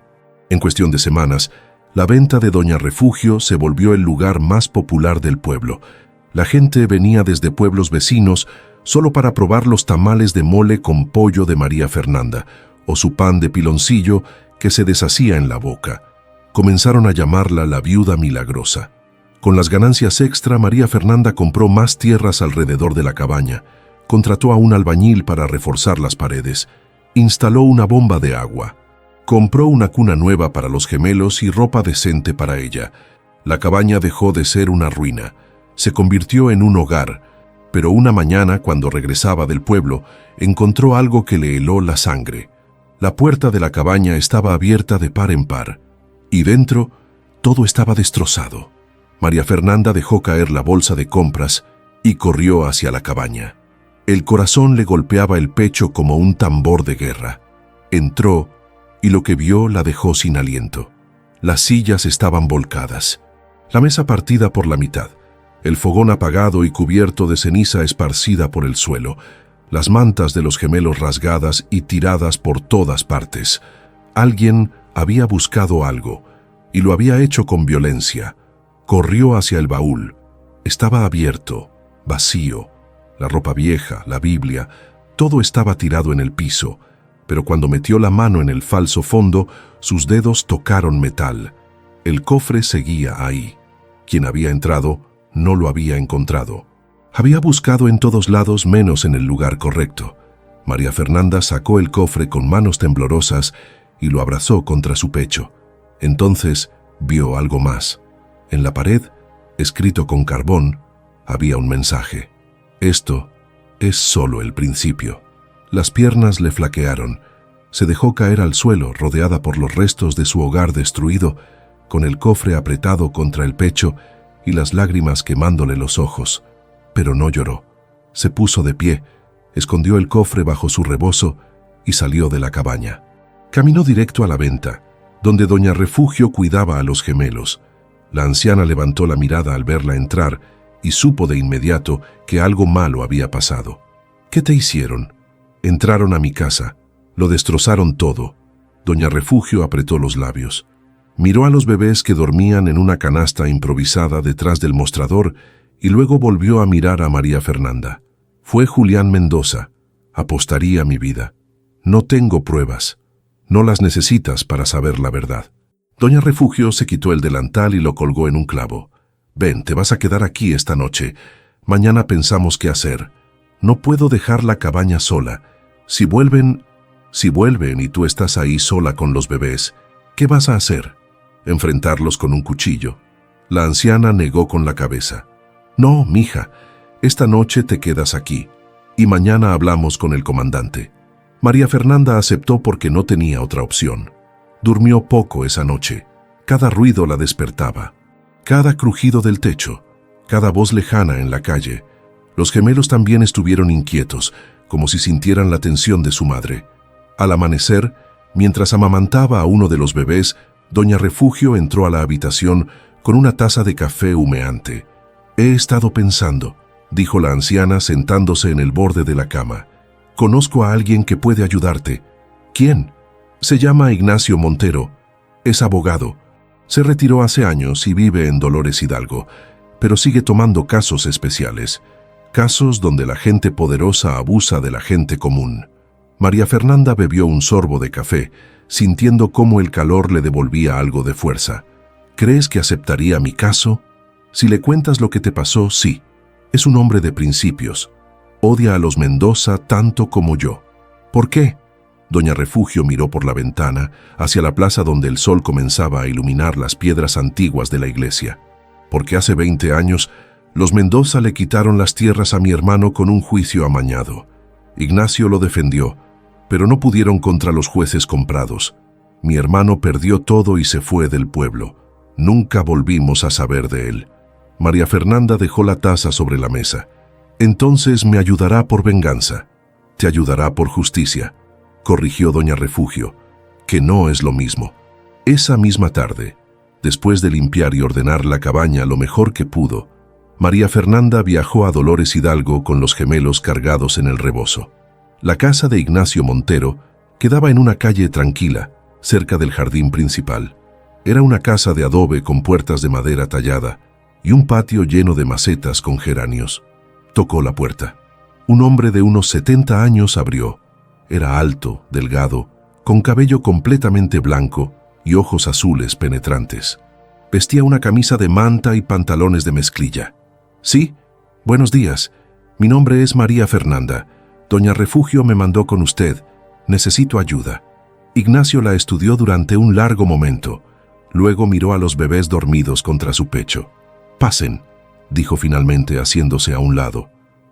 En cuestión de semanas, la venta de Doña Refugio se volvió el lugar más popular del pueblo. La gente venía desde pueblos vecinos solo para probar los tamales de mole con pollo de María Fernanda o su pan de piloncillo que se deshacía en la boca. Comenzaron a llamarla la viuda milagrosa. Con las ganancias extra, María Fernanda compró más tierras alrededor de la cabaña, contrató a un albañil para reforzar las paredes, instaló una bomba de agua, compró una cuna nueva para los gemelos y ropa decente para ella. La cabaña dejó de ser una ruina, se convirtió en un hogar, pero una mañana, cuando regresaba del pueblo, encontró algo que le heló la sangre. La puerta de la cabaña estaba abierta de par en par, y dentro todo estaba destrozado. María Fernanda dejó caer la bolsa de compras y corrió hacia la cabaña. El corazón le golpeaba el pecho como un tambor de guerra. Entró y lo que vio la dejó sin aliento. Las sillas estaban volcadas, la mesa partida por la mitad, el fogón apagado y cubierto de ceniza esparcida por el suelo, las mantas de los gemelos rasgadas y tiradas por todas partes. Alguien había buscado algo y lo había hecho con violencia. Corrió hacia el baúl. Estaba abierto, vacío. La ropa vieja, la Biblia, todo estaba tirado en el piso, pero cuando metió la mano en el falso fondo, sus dedos tocaron metal. El cofre seguía ahí. Quien había entrado no lo había encontrado. Había buscado en todos lados menos en el lugar correcto. María Fernanda sacó el cofre con manos temblorosas y lo abrazó contra su pecho. Entonces vio algo más. En la pared, escrito con carbón, había un mensaje. Esto es solo el principio. Las piernas le flaquearon. Se dejó caer al suelo, rodeada por los restos de su hogar destruido, con el cofre apretado contra el pecho y las lágrimas quemándole los ojos. Pero no lloró. Se puso de pie, escondió el cofre bajo su rebozo y salió de la cabaña. Caminó directo a la venta, donde Doña Refugio cuidaba a los gemelos. La anciana levantó la mirada al verla entrar y supo de inmediato que algo malo había pasado. ¿Qué te hicieron? Entraron a mi casa. Lo destrozaron todo. Doña Refugio apretó los labios. Miró a los bebés que dormían en una canasta improvisada detrás del mostrador y luego volvió a mirar a María Fernanda. Fue Julián Mendoza. Apostaría mi vida. No tengo pruebas. No las necesitas para saber la verdad. Doña Refugio se quitó el delantal y lo colgó en un clavo. Ven, te vas a quedar aquí esta noche. Mañana pensamos qué hacer. No puedo dejar la cabaña sola. Si vuelven y tú estás ahí sola con los bebés, ¿qué vas a hacer? ¿Enfrentarlos con un cuchillo? La anciana negó con la cabeza. No, mija, esta noche te quedas aquí, y mañana hablamos con el comandante. María Fernanda aceptó porque no tenía otra opción. Durmió poco esa noche. Cada ruido la despertaba. Cada crujido del techo, cada voz lejana en la calle. Los gemelos también estuvieron inquietos, como si sintieran la tensión de su madre. Al amanecer, mientras amamantaba a uno de los bebés, Doña Refugio entró a la habitación con una taza de café humeante. He estado pensando, dijo la anciana sentándose en el borde de la cama. Conozco a alguien que puede ayudarte. ¿Quién? Se llama Ignacio Montero. Es abogado. Se retiró hace años y vive en Dolores Hidalgo, pero sigue tomando casos especiales. Casos donde la gente poderosa abusa de la gente común. María Fernanda bebió un sorbo de café, sintiendo cómo el calor le devolvía algo de fuerza. ¿Crees que aceptaría mi caso? Si le cuentas lo que te pasó, sí. Es un hombre de principios. Odia a los Mendoza tanto como yo. ¿Por qué? Doña Refugio miró por la ventana hacia la plaza donde el sol comenzaba a iluminar las piedras antiguas de la iglesia. Porque hace 20 años, los Mendoza le quitaron las tierras a mi hermano con un juicio amañado. Ignacio lo defendió, pero no pudieron contra los jueces comprados. Mi hermano perdió todo y se fue del pueblo. Nunca volvimos a saber de él. María Fernanda dejó la taza sobre la mesa. Entonces me ayudará por venganza. Te ayudará por justicia, corrigió doña Refugio, que no es lo mismo. Esa misma tarde, después de limpiar y ordenar la cabaña lo mejor que pudo, María Fernanda viajó a Dolores Hidalgo con los gemelos cargados en el rebozo. La casa de Ignacio Montero quedaba en una calle tranquila, cerca del jardín principal. Era una casa de adobe con puertas de madera tallada y un patio lleno de macetas con geranios. Tocó la puerta. Un hombre de unos 70 años abrió. Era alto, delgado, con cabello completamente blanco y ojos azules penetrantes. Vestía una camisa de manta y pantalones de mezclilla. Sí, buenos días. Mi nombre es María Fernanda. Doña Refugio me mandó con usted. Necesito ayuda. Ignacio la estudió durante un largo momento. Luego miró a los bebés dormidos contra su pecho. Pasen, dijo finalmente haciéndose a un lado.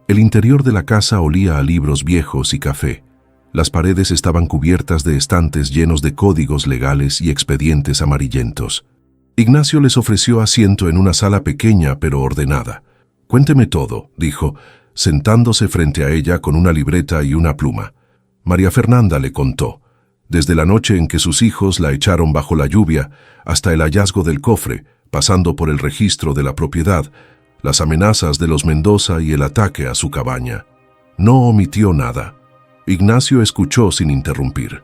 El interior de la casa olía a libros viejos y café. Las paredes estaban cubiertas de estantes llenos de códigos legales y expedientes amarillentos. Ignacio les ofreció asiento en una sala pequeña pero ordenada. Cuénteme todo, dijo, sentándose frente a ella con una libreta y una pluma. María Fernanda le contó, desde la noche en que sus hijos la echaron bajo la lluvia hasta el hallazgo del cofre, pasando por el registro de la propiedad, las amenazas de los Mendoza y el ataque a su cabaña. No omitió nada. Ignacio escuchó sin interrumpir.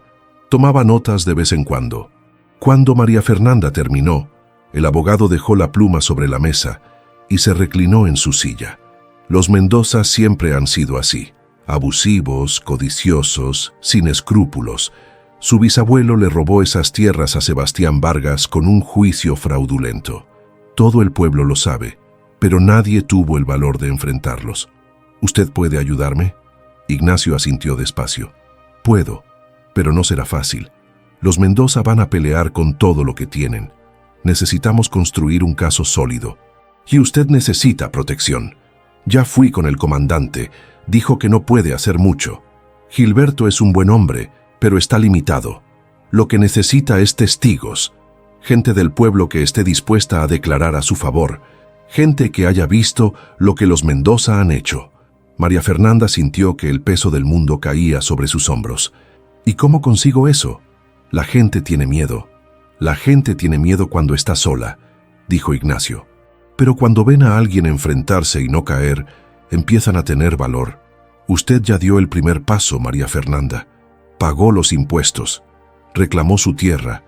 Tomaba notas de vez en cuando. Cuando María Fernanda terminó, el abogado dejó la pluma sobre la mesa y se reclinó en su silla. Los Mendoza siempre han sido así, abusivos, codiciosos, sin escrúpulos. Su bisabuelo le robó esas tierras a Sebastián Vargas con un juicio fraudulento. Todo el pueblo lo sabe, pero nadie tuvo el valor de enfrentarlos. ¿Usted puede ayudarme? Ignacio asintió despacio. Puedo, pero no será fácil. Los Mendoza van a pelear con todo lo que tienen. Necesitamos construir un caso sólido. Y usted necesita protección. Ya fui con el comandante. Dijo que no puede hacer mucho. Gilberto es un buen hombre, pero está limitado. Lo que necesita es testigos. Gente del pueblo que esté dispuesta a declarar a su favor. Gente que haya visto lo que los Mendoza han hecho. María Fernanda sintió que el peso del mundo caía sobre sus hombros. ¿Y cómo consigo eso? La gente tiene miedo. La gente tiene miedo cuando está sola, dijo Ignacio. Pero cuando ven a alguien enfrentarse y no caer, empiezan a tener valor. Usted ya dio el primer paso, María Fernanda. Pagó los impuestos, reclamó su tierra,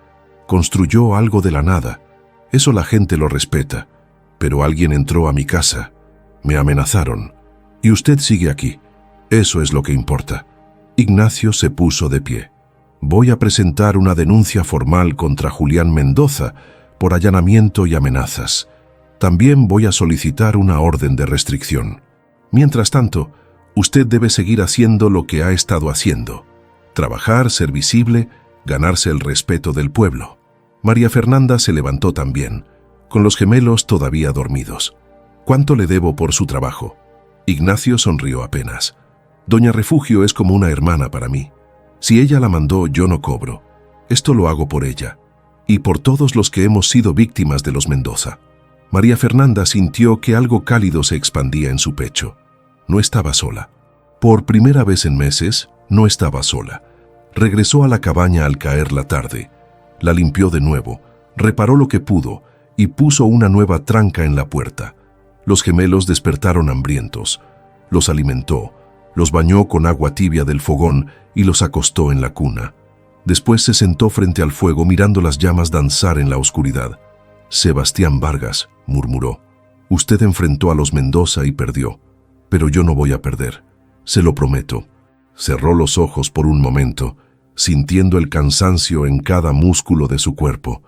construyó algo de la nada. Eso la gente lo respeta. Pero alguien entró a mi casa, me amenazaron. Y usted sigue aquí. Eso es lo que importa. Ignacio se puso de pie. Voy a presentar una denuncia formal contra Julián Mendoza por allanamiento y amenazas. También voy a solicitar una orden de restricción. Mientras tanto, usted debe seguir haciendo lo que ha estado haciendo. Trabajar, ser visible, ganarse el respeto del pueblo. María Fernanda se levantó también, con los gemelos todavía dormidos. ¿Cuánto le debo por su trabajo? Ignacio sonrió apenas. Doña Refugio es como una hermana para mí. Si ella la mandó, yo no cobro. Esto lo hago por ella y por todos los que hemos sido víctimas de los Mendoza. María Fernanda sintió que algo cálido se expandía en su pecho. No estaba sola. Por primera vez en meses, no estaba sola. Regresó a la cabaña al caer la tarde. La limpió de nuevo, reparó lo que pudo y puso una nueva tranca en la puerta. Los gemelos despertaron hambrientos. Los alimentó, los bañó con agua tibia del fogón y los acostó en la cuna. Después se sentó frente al fuego mirando las llamas danzar en la oscuridad. Sebastián Vargas, murmuró. Usted enfrentó a los Mendoza y perdió, pero yo no voy a perder. Se lo prometo. Cerró los ojos por un momento, sintiendo el cansancio en cada músculo de su cuerpo,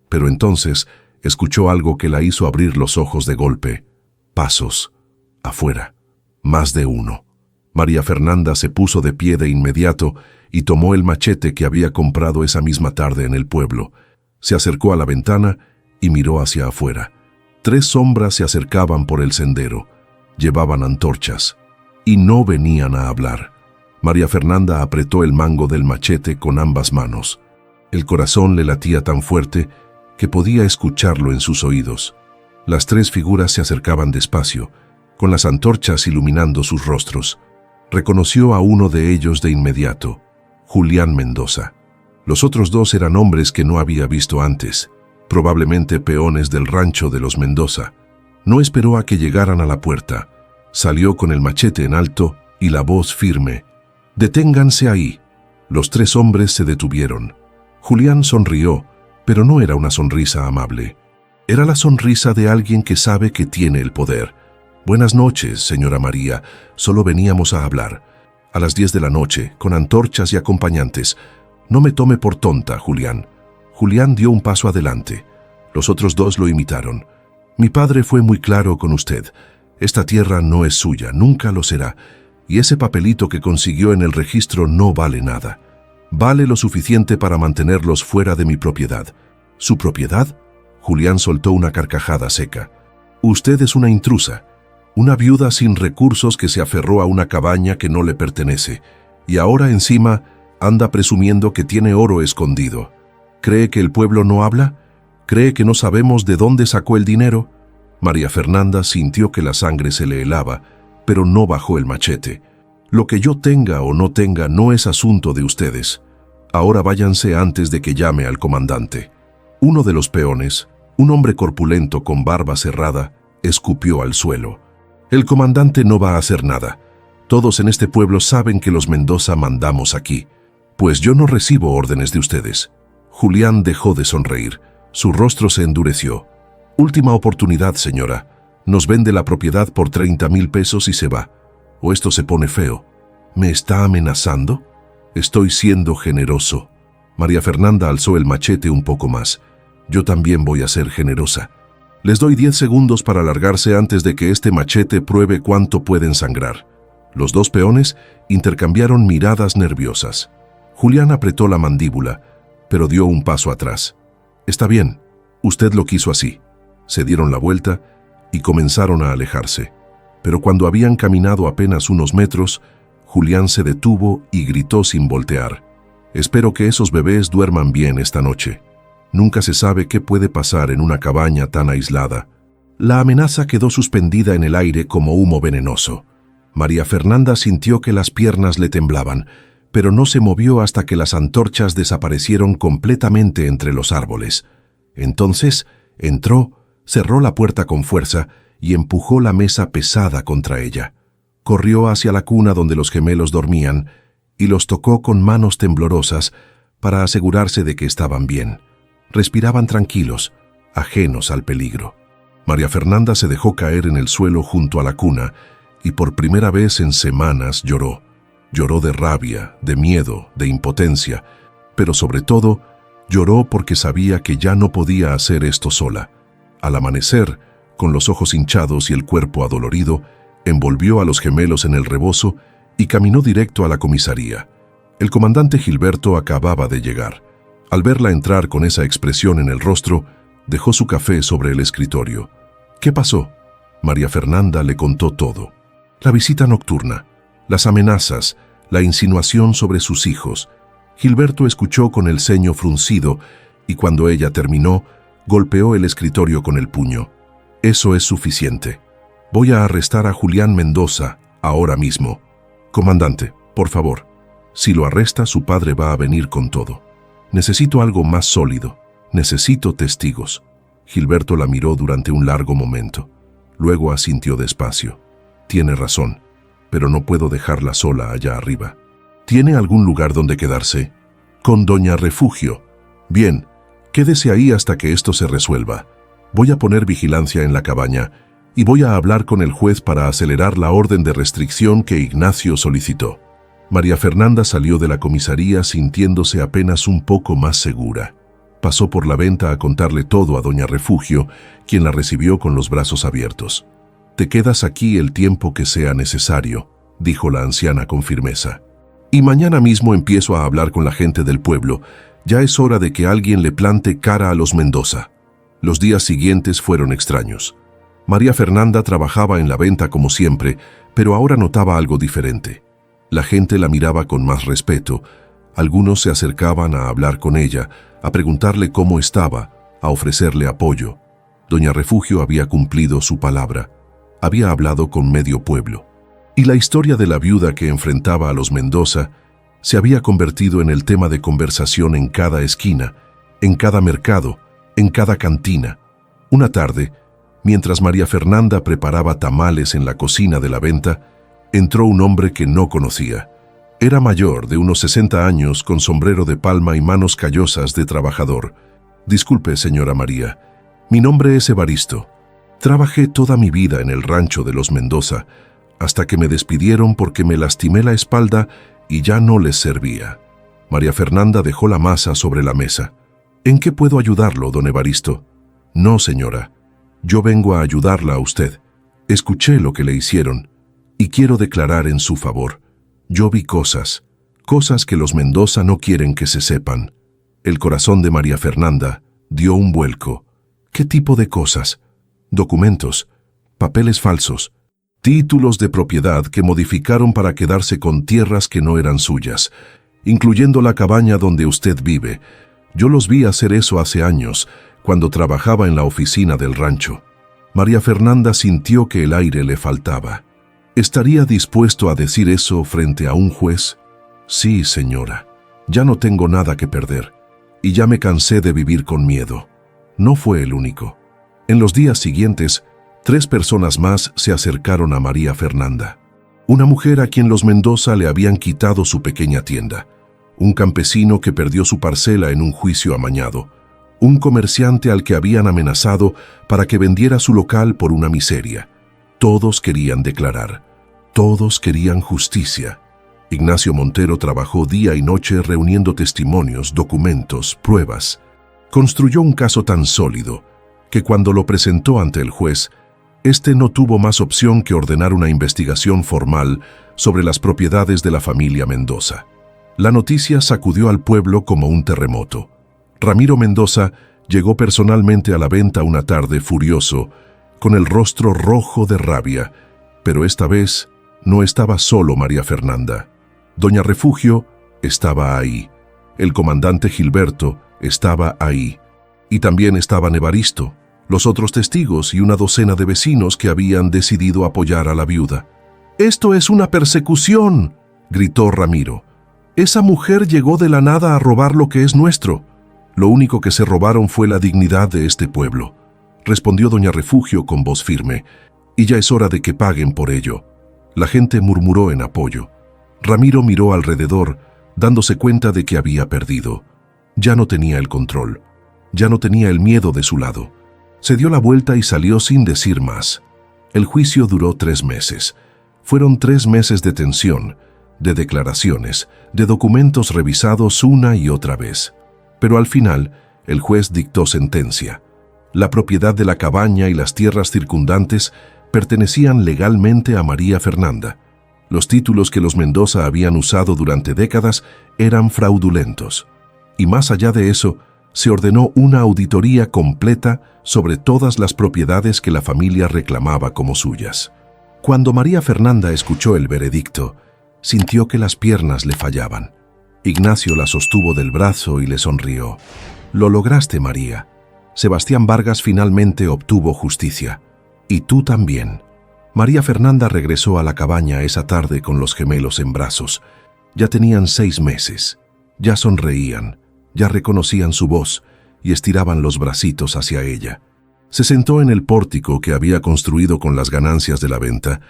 pero entonces escuchó algo que la hizo abrir los ojos de golpe. Pasos. Afuera. Más de uno. María Fernanda se puso de pie de inmediato y tomó el machete que había comprado esa misma tarde en el pueblo. Se acercó a la ventana y miró hacia afuera. 3 sombras se acercaban por el sendero. Llevaban antorchas y no venían a hablar. María Fernanda apretó el mango del machete con ambas manos. El corazón le latía tan fuerte que podía escucharlo en sus oídos. Las 3 figuras se acercaban despacio, con las antorchas iluminando sus rostros. Reconoció a uno de ellos de inmediato, Julián Mendoza. Los otros 2 eran hombres que no había visto antes, probablemente peones del rancho de los Mendoza. No esperó a que llegaran a la puerta. Salió con el machete en alto y la voz firme. «Deténganse ahí». Los 3 hombres se detuvieron. Julián sonrió, pero no era una sonrisa amable. Era la sonrisa de alguien que sabe que tiene el poder. «Buenas noches, señora María. Solo veníamos a hablar. A las 10 de la noche, con antorchas y acompañantes. No me tome por tonta, Julián». Julián dio un paso adelante. Los otros 2 lo imitaron. «Mi padre fue muy claro con usted. Esta tierra no es suya, nunca lo será. Y ese papelito que consiguió en el registro no vale nada. Vale lo suficiente para mantenerlos fuera de mi propiedad». «¿Su propiedad?». Julián soltó una carcajada seca. «Usted es una intrusa. Una viuda sin recursos que se aferró a una cabaña que no le pertenece, y ahora encima anda presumiendo que tiene oro escondido. ¿Cree que el pueblo no habla? ¿Cree que no sabemos de dónde sacó el dinero?». María Fernanda sintió que la sangre se le helaba, pero no bajó el machete. «Lo que yo tenga o no tenga no es asunto de ustedes. Ahora váyanse antes de que llame al comandante». Uno de los peones, un hombre corpulento con barba cerrada, escupió al suelo. «El comandante no va a hacer nada. Todos en este pueblo saben que los Mendoza mandamos aquí, pues yo no recibo órdenes de ustedes». Julián dejó de sonreír. Su rostro se endureció. «Última oportunidad, señora. Nos vende la propiedad por 30,000 pesos y se va. O esto se pone feo». «¿Me está amenazando?». «Estoy siendo generoso». María Fernanda alzó el machete un poco más. «Yo también voy a ser generosa. Les doy 10 segundos para largarse antes de que este machete pruebe cuánto pueden sangrar». Los 2 peones intercambiaron miradas nerviosas. Julián apretó la mandíbula, pero dio un paso atrás. «Está bien, usted lo quiso así». Se dieron la vuelta y comenzaron a alejarse. Pero cuando habían caminado apenas unos metros, Julián se detuvo y gritó sin voltear: «Espero que esos bebés duerman bien esta noche. Nunca se sabe qué puede pasar en una cabaña tan aislada». La amenaza quedó suspendida en el aire como humo venenoso. María Fernanda sintió que las piernas le temblaban, pero no se movió hasta que las antorchas desaparecieron completamente entre los árboles. Entonces entró, cerró la puerta con fuerza y empujó la mesa pesada contra ella. Corrió hacia la cuna donde los gemelos dormían y los tocó con manos temblorosas para asegurarse de que estaban bien. Respiraban tranquilos, ajenos al peligro. María Fernanda se dejó caer en el suelo junto a la cuna y por primera vez en semanas lloró. Lloró de rabia, de miedo, de impotencia, pero sobre todo lloró porque sabía que ya no podía hacer esto sola. Al amanecer, con los ojos hinchados y el cuerpo adolorido, envolvió a los gemelos en el rebozo y caminó directo a la comisaría. El comandante Gilberto acababa de llegar. Al verla entrar con esa expresión en el rostro, dejó su café sobre el escritorio. «¿Qué pasó?». María Fernanda le contó todo. La visita nocturna, las amenazas, la insinuación sobre sus hijos. Gilberto escuchó con el ceño fruncido y cuando ella terminó, golpeó el escritorio con el puño. «Eso es suficiente. Voy a arrestar a Julián Mendoza ahora mismo». «Comandante, por favor. Si lo arresta, su padre va a venir con todo. Necesito algo más sólido. Necesito testigos». Gilberto la miró durante un largo momento. Luego asintió despacio. «Tiene razón, pero no puedo dejarla sola allá arriba». «¿Tiene algún lugar donde quedarse?». «Con doña Refugio». «Bien, quédese ahí hasta que esto se resuelva. Voy a poner vigilancia en la cabaña y voy a hablar con el juez para acelerar la orden de restricción que Ignacio solicitó». María Fernanda salió de la comisaría sintiéndose apenas un poco más segura. Pasó por la venta a contarle todo a doña Refugio, quien la recibió con los brazos abiertos. «Te quedas aquí el tiempo que sea necesario», dijo la anciana con firmeza. Y mañana mismo empiezo a hablar con la gente del pueblo. Ya es hora de que alguien le plante cara a los Mendoza. Los días siguientes fueron extraños. María Fernanda trabajaba en la venta como siempre, pero ahora notaba algo diferente. La gente la miraba con más respeto. Algunos se acercaban a hablar con ella, a preguntarle cómo estaba, a ofrecerle apoyo. Doña Refugio había cumplido su palabra. Había hablado con medio pueblo. Y la historia de la viuda que enfrentaba a los Mendoza se había convertido en el tema de conversación en cada esquina, en cada mercado, en cada cantina. Una tarde, mientras María Fernanda preparaba tamales en la cocina de la venta, entró un hombre que no conocía. Era mayor, de unos 60 años, con sombrero de palma y manos callosas de trabajador. «Disculpe, señora María, mi nombre es Evaristo. Trabajé toda mi vida en el rancho de los Mendoza, hasta que me despidieron porque me lastimé la espalda y ya no les servía». María Fernanda dejó la masa sobre la mesa. «¿En qué puedo ayudarlo, don Evaristo?» «No, señora. Yo vengo a ayudarla a usted. Escuché lo que le hicieron y quiero declarar en su favor. Yo vi cosas que los Mendoza no quieren que se sepan». El corazón de María Fernanda dio un vuelco. ¿Qué tipo de cosas? Documentos, papeles falsos, títulos de propiedad que modificaron para quedarse con tierras que no eran suyas, incluyendo la cabaña donde usted vive. Yo los vi hacer eso hace años, cuando trabajaba en la oficina del rancho. María Fernanda sintió que el aire le faltaba. ¿Estaría dispuesto a decir eso frente a un juez? Sí, señora. Ya no tengo nada que perder, y ya me cansé de vivir con miedo. No fue el único. En los días siguientes, 3 personas más se acercaron a María Fernanda. Una mujer a quien los Mendoza le habían quitado su pequeña tienda, un campesino que perdió su parcela en un juicio amañado, un comerciante al que habían amenazado para que vendiera su local por una miseria. Todos querían declarar, todos querían justicia. Ignacio Montero trabajó día y noche reuniendo testimonios, documentos, pruebas. Construyó un caso tan sólido que cuando lo presentó ante el juez, este no tuvo más opción que ordenar una investigación formal sobre las propiedades de la familia Mendoza. La noticia sacudió al pueblo como un terremoto. Ramiro Mendoza llegó personalmente a la venta una tarde furioso, con el rostro rojo de rabia, pero esta vez no estaba solo María Fernanda. Doña Refugio estaba ahí, el comandante Gilberto estaba ahí, y también estaban Evaristo, los otros testigos y una docena de vecinos que habían decidido apoyar a la viuda. «¡Esto es una persecución!», gritó Ramiro. «Esa mujer llegó de la nada a robar lo que es nuestro. Lo único que se robaron fue la dignidad de este pueblo», respondió doña Refugio con voz firme, «y ya es hora de que paguen por ello». La gente murmuró en apoyo. Ramiro miró alrededor, dándose cuenta de que había perdido. Ya no tenía el control, ya no tenía el miedo de su lado. Se dio la vuelta y salió sin decir más. El juicio duró 3 meses. Fueron 3 meses de tensión, de declaraciones, de documentos revisados una y otra vez. Pero al final, el juez dictó sentencia. La propiedad de la cabaña y las tierras circundantes pertenecían legalmente a María Fernanda. Los títulos que los Mendoza habían usado durante décadas eran fraudulentos. Y más allá de eso, se ordenó una auditoría completa sobre todas las propiedades que la familia reclamaba como suyas. Cuando María Fernanda escuchó el veredicto, sintió que las piernas le fallaban. Ignacio la sostuvo del brazo y le sonrió. «Lo lograste, María. Sebastián Vargas finalmente obtuvo justicia. Y tú también». María Fernanda regresó a la cabaña esa tarde con los gemelos en brazos. Ya tenían 6 meses. Ya sonreían, ya reconocían su voz y estiraban los bracitos hacia ella. Se sentó en el pórtico que había construido con las ganancias de la venta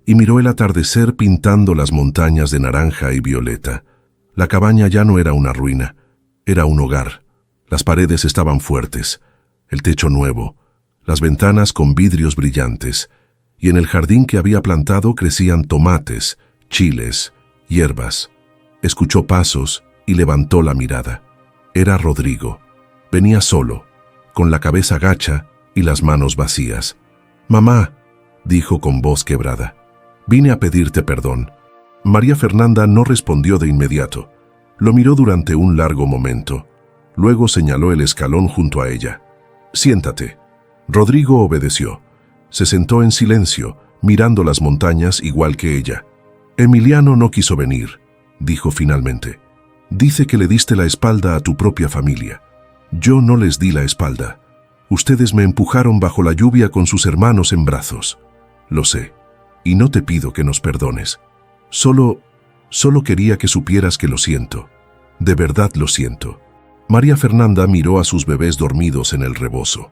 y miró el atardecer pintando las montañas de naranja y violeta. La cabaña ya no era una ruina, era un hogar. Las paredes estaban fuertes, el techo nuevo, las ventanas con vidrios brillantes, y en el jardín que había plantado crecían tomates, chiles, hierbas. Escuchó pasos y levantó la mirada. Era Rodrigo. Venía solo, con la cabeza gacha y las manos vacías. «Mamá», dijo con voz quebrada, «vine a pedirte perdón. María Fernanda no respondió de inmediato. Lo miró durante un largo momento. Luego señaló el escalón junto a ella. «Siéntate». Rodrigo obedeció. Se sentó en silencio, mirando las montañas igual que ella. «Emiliano no quiso venir», dijo finalmente. «Dice que le diste la espalda a tu propia familia. Yo no les di la espalda. Ustedes me empujaron bajo la lluvia con sus hermanos en brazos. Lo sé, y no te pido que nos perdones. Solo quería que supieras que lo siento. De verdad lo siento». María Fernanda miró a sus bebés dormidos en el rebozo.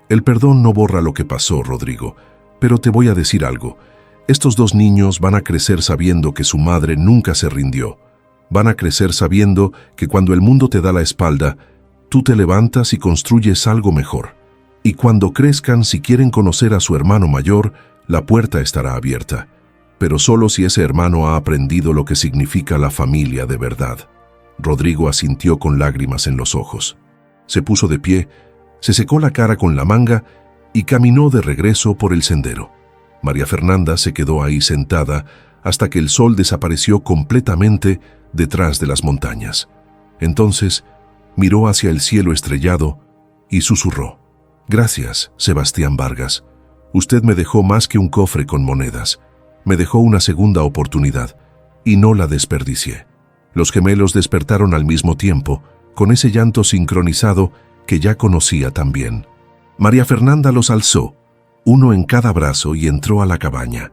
«El perdón no borra lo que pasó, Rodrigo, pero te voy a decir algo. Estos dos niños van a crecer sabiendo que su madre nunca se rindió. Van a crecer sabiendo que cuando el mundo te da la espalda, tú te levantas y construyes algo mejor. Y cuando crezcan, si quieren conocer a su hermano mayor, la puerta estará abierta. Pero solo si ese hermano ha aprendido lo que significa la familia de verdad». Rodrigo asintió con lágrimas en los ojos. Se puso de pie, se secó la cara con la manga y caminó de regreso por el sendero. María Fernanda se quedó ahí sentada hasta que el sol desapareció completamente detrás de las montañas. Entonces miró hacia el cielo estrellado y susurró: «Gracias, Sebastián Vargas. Usted me dejó más que un cofre con monedas. Me dejó una segunda oportunidad y no la desperdicié». Los gemelos despertaron al mismo tiempo, con ese llanto sincronizado que ya conocía tan bien. María Fernanda los alzó, uno en cada brazo, y entró a la cabaña.